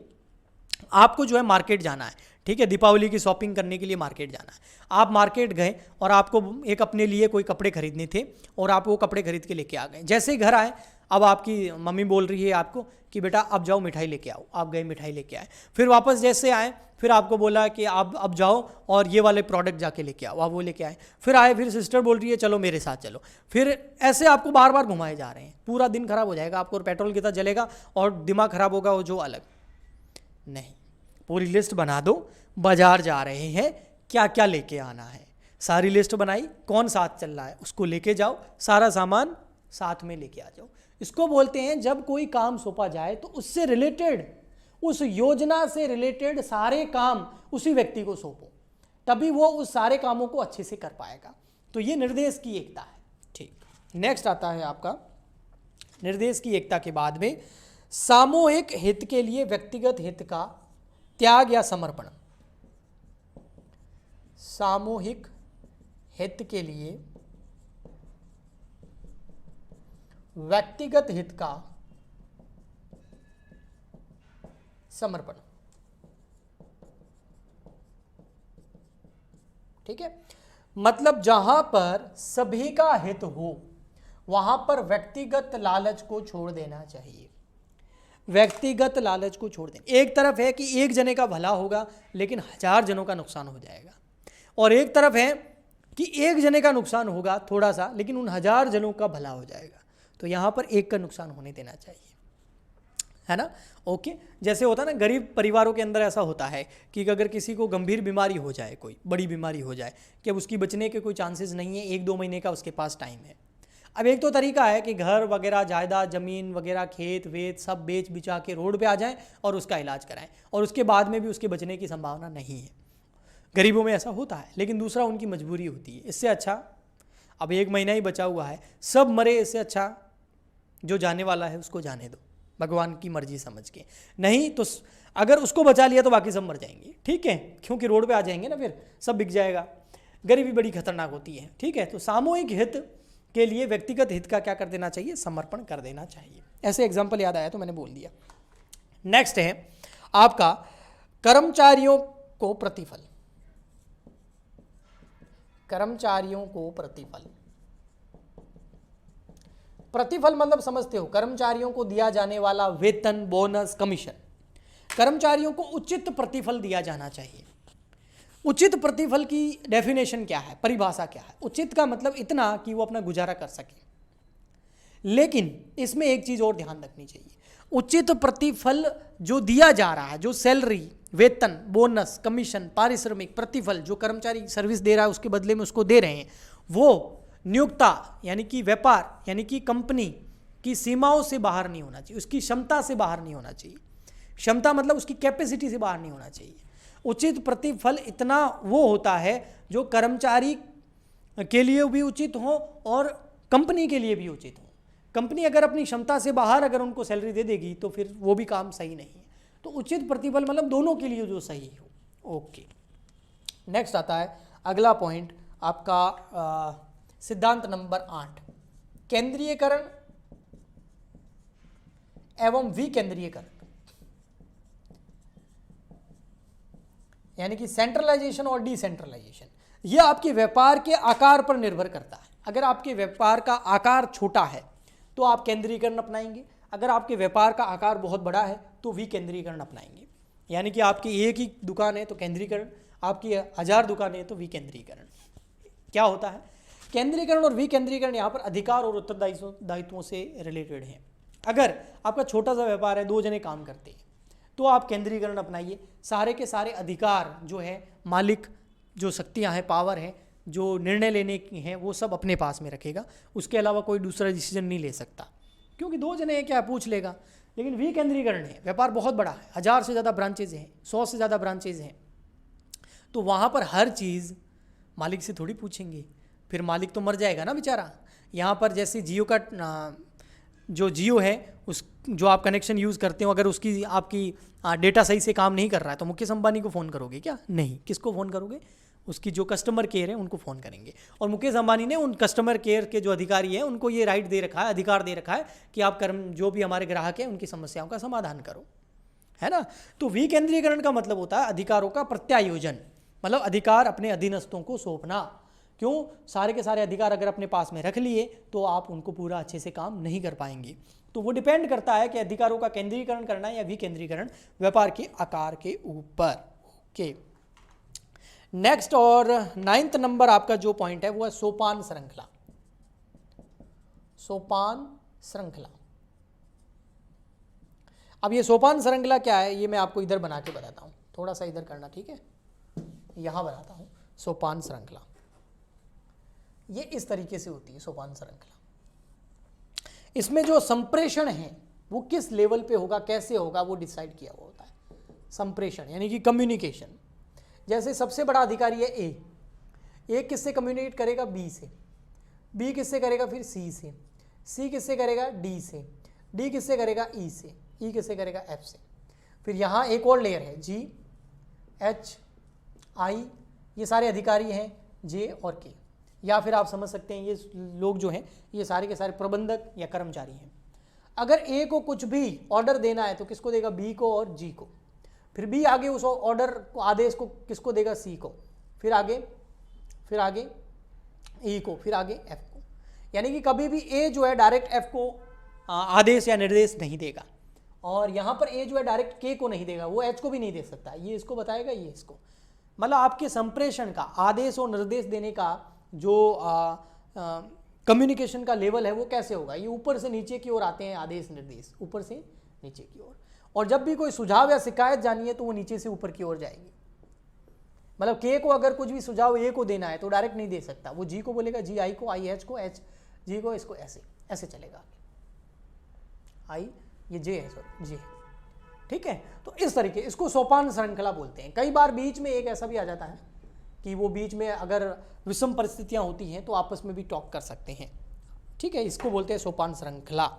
आपको जो है मार्केट जाना है, ठीक है, दीपावली की शॉपिंग करने के लिए मार्केट जाना है। आप मार्केट गए और आपको एक अपने लिए कोई कपड़े खरीदने थे और आप वो कपड़े खरीद के लेके आ गए। जैसे ही घर आए, अब आपकी मम्मी बोल रही है आपको कि बेटा अब जाओ मिठाई लेके आओ, आप गए मिठाई लेके आए। फिर वापस जैसे आए, फिर आपको बोला कि आप अब जाओ और ये वाले प्रोडक्ट जाके लेके आओ, आप वो लेके आए। फिर आए, फिर सिस्टर बोल रही है चलो मेरे साथ चलो। फिर ऐसे आपको बार बार घुमाए जा रहे हैं, पूरा दिन खराब हो जाएगा आपको, पेट्रोल कितना जलेगा और दिमाग खराब होगा वो जो अलग नहीं। पूरी लिस्ट बना दो, बाजार जा रहे हैं क्या क्या लेके आना है, सारी लिस्ट बनाई, कौन साथ चल रहा है उसको लेके जाओ, सारा सामान साथ में लेके आ जाओ। इसको बोलते हैं जब कोई काम सौंपा जाए तो उससे रिलेटेड, उस योजना से रिलेटेड सारे काम उसी व्यक्ति को सौंपो, तभी वो उस सारे कामों को अच्छे से कर पाएगा। तो ये निर्देश की एकता है। ठीक, नेक्स्ट आता है आपका निर्देश की एकता के बाद में सामूहिक हित के लिए व्यक्तिगत हित का त्याग या समर्पण। सामूहिक हित के लिए व्यक्तिगत हित का समर्पण। ठीक है, मतलब जहां पर सभी का हित हो वहां पर व्यक्तिगत लालच को छोड़ देना चाहिए। व्यक्तिगत लालच को छोड़ देना। एक तरफ है कि एक जने का भला होगा लेकिन 1000 जनों का नुकसान हो जाएगा, और एक तरफ है कि एक जने का नुकसान होगा थोड़ा सा लेकिन उन 1000 जनों का भला हो जाएगा। तो यहाँ पर एक का नुकसान होने देना चाहिए, है ना। ओके, जैसे होता है ना गरीब परिवारों के अंदर ऐसा होता है कि अगर किसी को गंभीर बीमारी हो जाए, कोई बड़ी बीमारी हो जाए कि अब उसकी बचने के कोई चांसेस नहीं है, 1-2 महीने का उसके पास टाइम है। अब एक तो तरीका है कि घर वगैरह, जायदाद, ज़मीन वगैरह, खेत वेत सब बेच बिचा के रोड पे आ जाएं और उसका इलाज कराएं, और उसके बाद में भी उसके बचने की संभावना नहीं है। गरीबों में ऐसा होता है, लेकिन दूसरा उनकी मजबूरी होती है। इससे अच्छा अब 1 महीना ही बचा हुआ है, सब मरे, इससे अच्छा जो जाने वाला है उसको जाने दो, भगवान की मर्जी समझ के। नहीं तो अगर उसको बचा लिया तो बाकी सब मर जाएंगे, ठीक है, क्योंकि रोड पे आ जाएंगे ना, फिर सब बिक जाएगा। गरीबी बड़ी खतरनाक होती है, ठीक है। तो सामूहिक हित के लिए व्यक्तिगत हित का क्या कर देना चाहिए, समर्पण कर देना चाहिए। ऐसे एग्जाम्पल याद आया तो मैंने बोल दिया। नेक्स्ट है आपका कर्मचारियों को प्रतिफल। कर्मचारियों को प्रतिफल, प्रतिफल मतलब समझते हो, कर्मचारियों को दिया जाने वाला वेतन, बोनस, कमीशन। कर्मचारियों को उचित प्रतिफल दिया जाना चाहिए। उचित प्रतिफल की डेफिनेशन क्या है, परिभाषा क्या है? उचित का मतलब इतना कि वो अपना गुजारा कर सके। लेकिन इसमें एक चीज और ध्यान रखनी चाहिए, उचित प्रतिफल जो दिया जा रहा है, जो सैलरी, वेतन, बोनस, कमीशन, पारिश्रमिक, प्रतिफल जो कर्मचारी सर्विस दे रहा है उसके बदले में उसको दे रहे हैं, वो नियोक्ता यानी कि व्यापार यानी कि कंपनी की सीमाओं से बाहर नहीं होना चाहिए, उसकी क्षमता से बाहर नहीं होना चाहिए। क्षमता मतलब उसकी कैपेसिटी से बाहर नहीं होना चाहिए। उचित प्रतिफल इतना वो होता है जो कर्मचारी के लिए भी उचित हो और कंपनी के लिए भी उचित हो। कंपनी अगर अपनी क्षमता से बाहर अगर उनको सैलरी दे देगी तो फिर वो भी काम सही नहीं है। तो उचित प्रतिफल मतलब दोनों के लिए जो सही हो। ओके, नेक्स्ट आता है अगला पॉइंट आपका सिद्धांत नंबर 8, केंद्रीयकरण एवं विकेंद्रीयकरण, यानी कि सेंट्रलाइजेशन और डिसेंट्रलाइजेशन। यह आपके व्यापार के आकार पर निर्भर करता है। अगर आपके व्यापार का आकार छोटा है तो आप केंद्रीकरण अपनाएंगे, अगर आपके व्यापार का आकार बहुत बड़ा है तो विकेंद्रीकरण अपनाएंगे। यानी कि आपकी एक ही दुकान है तो केंद्रीकरण, आपकी 1000 दुकानें हैं तो विकेंद्रीकरण। क्या होता है केंद्रीकरण और विकेंद्रीकरण? यहाँ पर अधिकार और उत्तरदायित्वों से रिलेटेड है। अगर आपका छोटा सा व्यापार है, 2 जने काम करते हैं, तो आप केंद्रीकरण अपनाइए। सारे के सारे अधिकार जो है, मालिक जो शक्तियाँ हैं, पावर है, जो निर्णय लेने की हैं, वो सब अपने पास में रखेगा। उसके अलावा कोई दूसरा डिसीजन नहीं ले सकता, क्योंकि 2 जने हैं, क्या पूछ लेगा। लेकिन विकेंद्रीकरण है, व्यापार बहुत बड़ा है, 1000 से ज़्यादा ब्रांचेज हैं, 100 से ज़्यादा ब्रांचेज हैं, तो वहाँ पर हर चीज़ मालिक से थोड़ी पूछेंगे, फिर मालिक तो मर जाएगा ना बेचारा। यहाँ पर जैसे जियो का जो जियो है, उस जो आप कनेक्शन यूज़ करते हो, अगर उसकी आपकी डेटा सही से काम नहीं कर रहा है तो मुकेश अंबानी को फ़ोन करोगे क्या? नहीं। किसको फ़ोन करोगे? उसकी जो कस्टमर केयर है उनको फ़ोन करेंगे। और मुकेश अंबानी ने उन कस्टमर केयर के जो अधिकारी हैं उनको ये राइट दे रखा है, अधिकार दे रखा है कि आप जो भी हमारे ग्राहक हैं उनकी समस्याओं का समाधान करो, है ना। तो विकेंद्रीकरण का मतलब होता है अधिकारों का प्रत्यायोजन, मतलब अधिकार अपने अधीनस्थों को सौंपना। क्यों? सारे के सारे अधिकार अगर अपने पास में रख लिए तो आप उनको पूरा अच्छे से काम नहीं कर पाएंगे। तो वो डिपेंड करता है कि अधिकारों का केंद्रीकरण करना या विकेंद्रीकरण व्यापार के आकार के ऊपर। ओके, नेक्स्ट और 9th नंबर आपका जो पॉइंट है वो है सोपान श्रृंखला। सोपान श्रृंखला, अब ये सोपान श्रृंखला क्या है ये मैं आपको इधर बना के बताता हूं, थोड़ा सा इधर करना, ठीक है। यहां बनाता हूं सोपान श्रृंखला, ये इस तरीके से होती है सोपान श्रृंखला। इसमें जो संप्रेषण है वो किस लेवल पे होगा, कैसे होगा, वो डिसाइड किया हुआ होता है। संप्रेषण यानी कि कम्युनिकेशन। जैसे सबसे बड़ा अधिकारी है ए किससे कम्युनिकेट करेगा? बी से। बी किससे करेगा? फिर सी से। सी किससे करेगा? डी से। डी किससे करेगा? ई से। ई किससे करेगा? एफ से। फिर यहाँ एक और लेयर है जी, एच, आई, ये सारे अधिकारी हैं, जे और के। या फिर आप समझ सकते हैं ये लोग जो हैं ये सारे के सारे प्रबंधक या कर्मचारी हैं। अगर ए को कुछ भी ऑर्डर देना है तो किसको देगा? बी को और जी को। फिर बी आगे उस ऑर्डर को, आदेश को किसको देगा? सी को। फिर आगे ई को, फिर आगे एफ को। यानी कि कभी भी ए जो है डायरेक्ट एफ को आदेश या निर्देश नहीं देगा, और यहाँ पर ए जो है डायरेक्ट के को नहीं देगा, वो एच को भी नहीं दे सकता। ये इसको बताएगा, ये इसको। मतलब आपके संप्रेषण का, आदेश और निर्देश देने का जो कम्युनिकेशन का लेवल है वो कैसे होगा? ये ऊपर से नीचे की ओर आते हैं आदेश निर्देश, ऊपर से नीचे की ओर। और जब भी कोई सुझाव या शिकायत जानी है तो वो नीचे से ऊपर की ओर जाएगी। मतलब के को अगर कुछ भी सुझाव ए को देना है तो डायरेक्ट नहीं दे सकता, वो जी को बोलेगा, जी आई को, आई एच को, एच जी को, इसको ऐसे ऐसे चलेगा। आई ये जे है, सॉरी जी, ठीक है। तो इस तरीके, इसको सोपान श्रृंखला बोलते हैं। कई बार बीच में एक ऐसा भी आ जाता है कि वो बीच में अगर विषम परिस्थितियां होती हैं तो आपस में भी टॉक कर सकते हैं, ठीक है। इसको बोलते हैं सोपान श्रृंखला।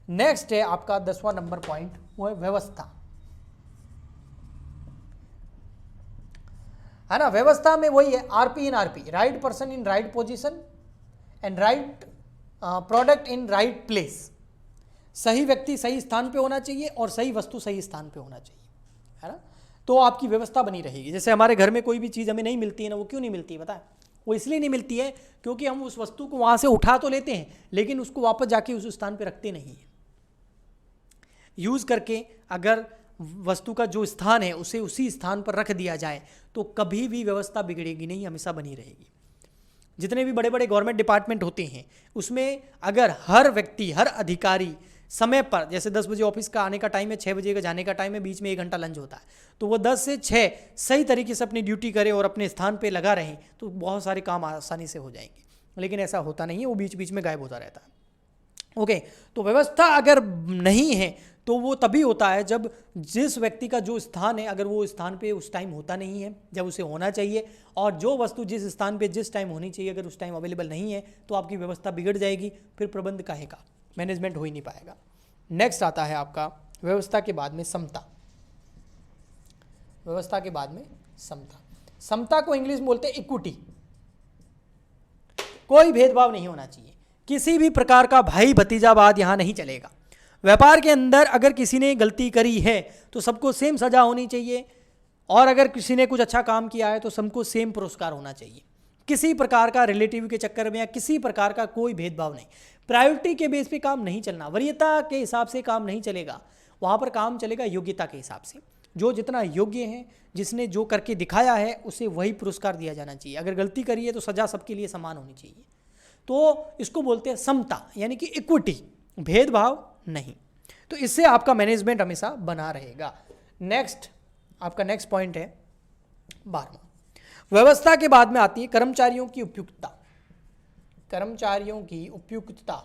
नेक्स्ट है आपका 10वां नंबर पॉइंट, वो है व्यवस्था, है ना। व्यवस्था में वही है RP in RP, right person in right position and right product in right place, सही व्यक्ति सही स्थान पे होना चाहिए और सही वस्तु सही स्थान पे होना चाहिए, है ना। तो आपकी व्यवस्था बनी रहेगी। जैसे हमारे घर में कोई भी चीज़ हमें नहीं मिलती है ना, वो क्यों नहीं मिलती है पता है? वो इसलिए नहीं मिलती है क्योंकि हम उस वस्तु को वहाँ से उठा तो लेते हैं लेकिन उसको वापस जाके उस स्थान पे रखते नहीं हैं। यूज़ करके अगर वस्तु का जो स्थान है उसे उसी स्थान पर रख दिया जाए तो कभी भी व्यवस्था बिगड़ेगी नहीं, हमेशा बनी रहेगी। जितने भी बड़े बड़े गवर्नमेंट डिपार्टमेंट होते हैं उसमें अगर हर व्यक्ति हर अधिकारी समय पर, जैसे 10 बजे ऑफिस का आने का टाइम है, 6 बजे का जाने का टाइम है, बीच में 1 घंटा लंच होता है, तो वो 10 से 6 सही तरीके से अपनी ड्यूटी करे और अपने स्थान पे लगा रहे तो बहुत सारे काम आसानी से हो जाएंगे। लेकिन ऐसा होता नहीं है, वो बीच बीच में गायब होता रहता है। ओके, तो व्यवस्था अगर नहीं है तो वो तभी होता है जब जिस व्यक्ति का जो स्थान है अगर वो स्थान पे उस टाइम होता नहीं है जब उसे होना चाहिए, और जो वस्तु जिस स्थान पे जिस टाइम होनी चाहिए अगर उस टाइम अवेलेबल नहीं है तो आपकी व्यवस्था बिगड़ जाएगी, फिर प्रबंध काहे का, मैनेजमेंट हो ही नहीं पाएगा। नेक्स्ट आता है आपका व्यवस्था के बाद में समता। व्यवस्था के बाद में समता, समता को इंग्लिश में बोलते हैं इक्विटी। कोई भेदभाव नहीं होना चाहिए, किसी भी प्रकार का भाई भतीजावाद यहां नहीं चलेगा। व्यापार के अंदर अगर किसी ने गलती करी है तो सबको सेम सजा होनी चाहिए, और अगर किसी ने कुछ अच्छा काम किया है तो सबको सेम पुरस्कार होना चाहिए। किसी प्रकार का रिलेटिव के चक्कर में या किसी प्रकार का कोई भेदभाव नहीं। प्रायोरिटी के बेस पे काम नहीं चलना, वरीयता के हिसाब से काम नहीं चलेगा, वहाँ पर काम चलेगा योग्यता के हिसाब से। जो जितना योग्य है, जिसने जो करके दिखाया है उसे वही पुरस्कार दिया जाना चाहिए। अगर गलती करी है तो सजा सबके लिए समान होनी चाहिए। तो इसको बोलते हैं समता, यानी कि इक्विटी, भेदभाव नहीं। तो इससे आपका मैनेजमेंट हमेशा बना रहेगा। नेक्स्ट, आपका नेक्स्ट पॉइंट है 12वां। व्यवस्था के बाद में आती है कर्मचारियों की उपयुक्तता। कर्मचारियों की उपयुक्तता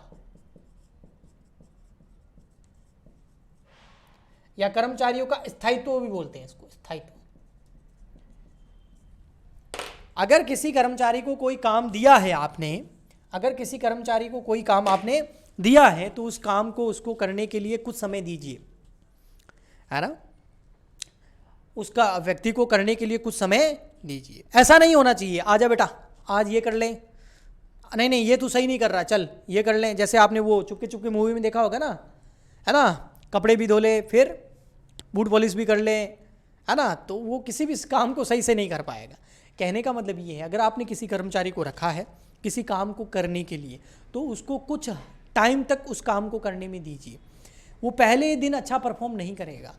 या कर्मचारियों का स्थायित्व भी बोलते हैं इसको, स्थायित्व। अगर किसी कर्मचारी को कोई काम दिया है आपने, अगर किसी कर्मचारी को कोई काम आपने दिया है तो उस काम को उसको करने के लिए कुछ समय दीजिए, है ना। उसका व्यक्ति को करने के लिए कुछ समय दीजिए। ऐसा नहीं होना चाहिए आजा बेटा आज ये कर लें, नहीं नहीं ये तू सही नहीं कर रहा, चल ये कर लें। जैसे आपने वो चुपके चुपके मूवी में देखा होगा ना, है ना, कपड़े भी धो ले फिर बूट पॉलिश भी कर ले, है ना, तो वो किसी भी काम को सही से नहीं कर पाएगा। कहने का मतलब ये है, अगर आपने किसी कर्मचारी को रखा है किसी काम को करने के लिए तो उसको कुछ टाइम तक उस काम को करने में दीजिए। वो पहले दिन अच्छा परफॉर्म नहीं करेगा,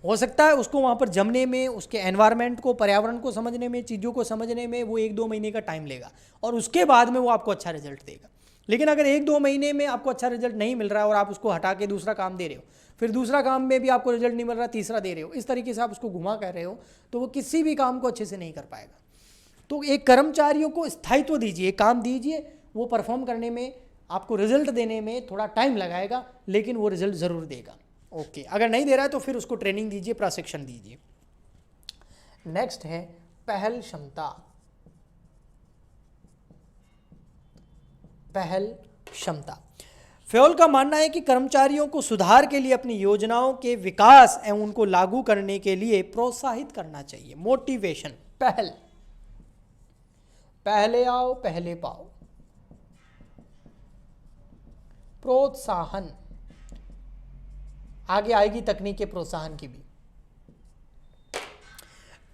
हो सकता है उसको वहाँ पर जमने में, उसके एनवायरनमेंट को, पर्यावरण को समझने में, चीज़ों को समझने में वो 1-2 महीने का टाइम लेगा और उसके बाद में वो आपको अच्छा रिजल्ट देगा। लेकिन अगर 1-2 महीने में आपको अच्छा रिजल्ट नहीं मिल रहा है और आप उसको हटा के दूसरा काम दे रहे हो, फिर दूसरा काम में भी आपको रिजल्ट नहीं मिल रहा, तीसरा दे रहे हो, इस तरीके से आप उसको घुमा कर रहे हो, तो वो किसी भी काम को अच्छे से नहीं कर पाएगा। तो एक कर्मचारियों को स्थायित्व दीजिए, काम दीजिए, वो परफॉर्म करने में, आपको रिजल्ट देने में थोड़ा टाइम लगाएगा लेकिन वो रिजल्ट ज़रूर देगा। ओके, अगर नहीं दे रहा है तो फिर उसको ट्रेनिंग दीजिए, प्रशिक्षण दीजिए। नेक्स्ट है पहल क्षमता। पहल क्षमता। फ्योल का मानना है कि कर्मचारियों को सुधार के लिए अपनी योजनाओं के विकास एवं उनको लागू करने के लिए प्रोत्साहित करना चाहिए। मोटिवेशन, पहल, पहले आओ पहले पाओ। प्रोत्साहन, आगे आएगी तकनीक के प्रोत्साहन की भी।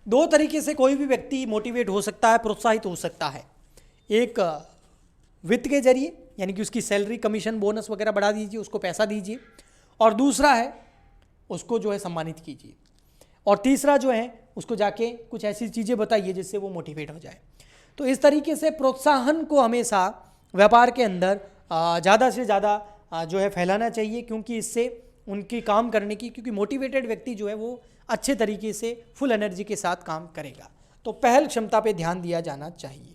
2 तरीके से कोई भी व्यक्ति मोटिवेट हो सकता है, प्रोत्साहित हो सकता है। एक वित्त के जरिए, यानी कि उसकी सैलरी, कमीशन, बोनस वगैरह बढ़ा दीजिए, उसको पैसा दीजिए, और दूसरा है उसको जो है सम्मानित कीजिए, और तीसरा जो है उसको जाके कुछ ऐसी चीज़ें बताइए जिससे वो मोटिवेट हो जाए। तो इस तरीके से प्रोत्साहन को हमेशा व्यापार के अंदर ज़्यादा से ज़्यादा जो है फैलाना चाहिए, क्योंकि इससे उनकी काम करने की, क्योंकि मोटिवेटेड व्यक्ति जो है वो अच्छे तरीके से फुल एनर्जी के साथ काम करेगा। तो पहल क्षमता पे ध्यान दिया जाना चाहिए।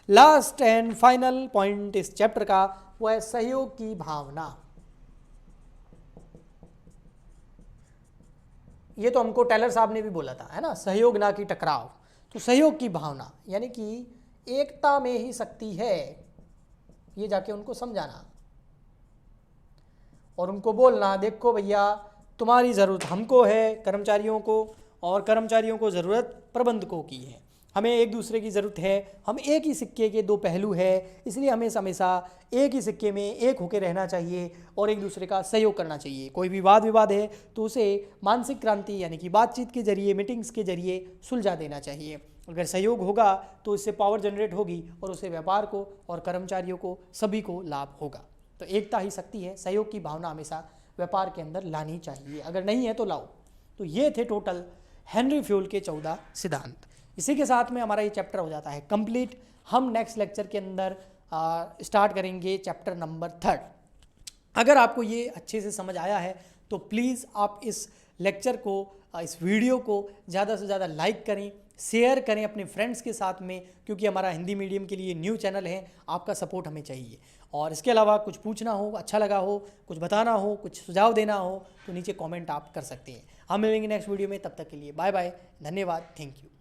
लास्ट एंड फाइनल पॉइंट इस चैप्टर का वो है सहयोग की भावना। ये तो हमको टेलर साहब ने भी बोला था, है ना, सहयोग ना कि टकराव। तो सहयोग की भावना यानी कि एकता में ही शक्ति है, ये जाके उनको समझाना और उनको बोलना, देखो भैया तुम्हारी ज़रूरत हमको है कर्मचारियों को, और कर्मचारियों को ज़रूरत प्रबंधकों की है। हमें एक दूसरे की ज़रूरत है, हम एक ही सिक्के के दो पहलू है, इसलिए हमें हमेशा एक ही सिक्के में एक होकर रहना चाहिए और एक दूसरे का सहयोग करना चाहिए। कोई भी वाद विवाद है तो उसे मानसिक क्रांति यानी कि बातचीत के जरिए, मीटिंग्स के जरिए सुलझा देना चाहिए। अगर सहयोग होगा तो इससे पावर जनरेट होगी और उससे व्यापार को और कर्मचारियों को सभी को लाभ होगा। तो एकता ही शक्ति है, सहयोग की भावना हमेशा व्यापार के अंदर लानी चाहिए, अगर नहीं है तो लाओ। तो ये थे टोटल हेनरी फ्यूल के 14 सिद्धांत। इसी के साथ में हमारा ये चैप्टर हो जाता है कंप्लीट। हम नेक्स्ट लेक्चर के अंदर स्टार्ट करेंगे चैप्टर नंबर 3। अगर आपको ये अच्छे से समझ आया है तो प्लीज़ आप इस लेक्चर को, इस वीडियो को ज़्यादा से ज़्यादा लाइक करें, शेयर करें अपने फ्रेंड्स के साथ में, क्योंकि हमारा हिंदी मीडियम के लिए न्यू चैनल है, आपका सपोर्ट हमें चाहिए। और इसके अलावा कुछ पूछना हो, अच्छा लगा हो, कुछ बताना हो, कुछ सुझाव देना हो तो नीचे कमेंट आप कर सकते हैं। हम मिलेंगे नेक्स्ट वीडियो में, तब तक के लिए बाय बाय, धन्यवाद, थैंक यू।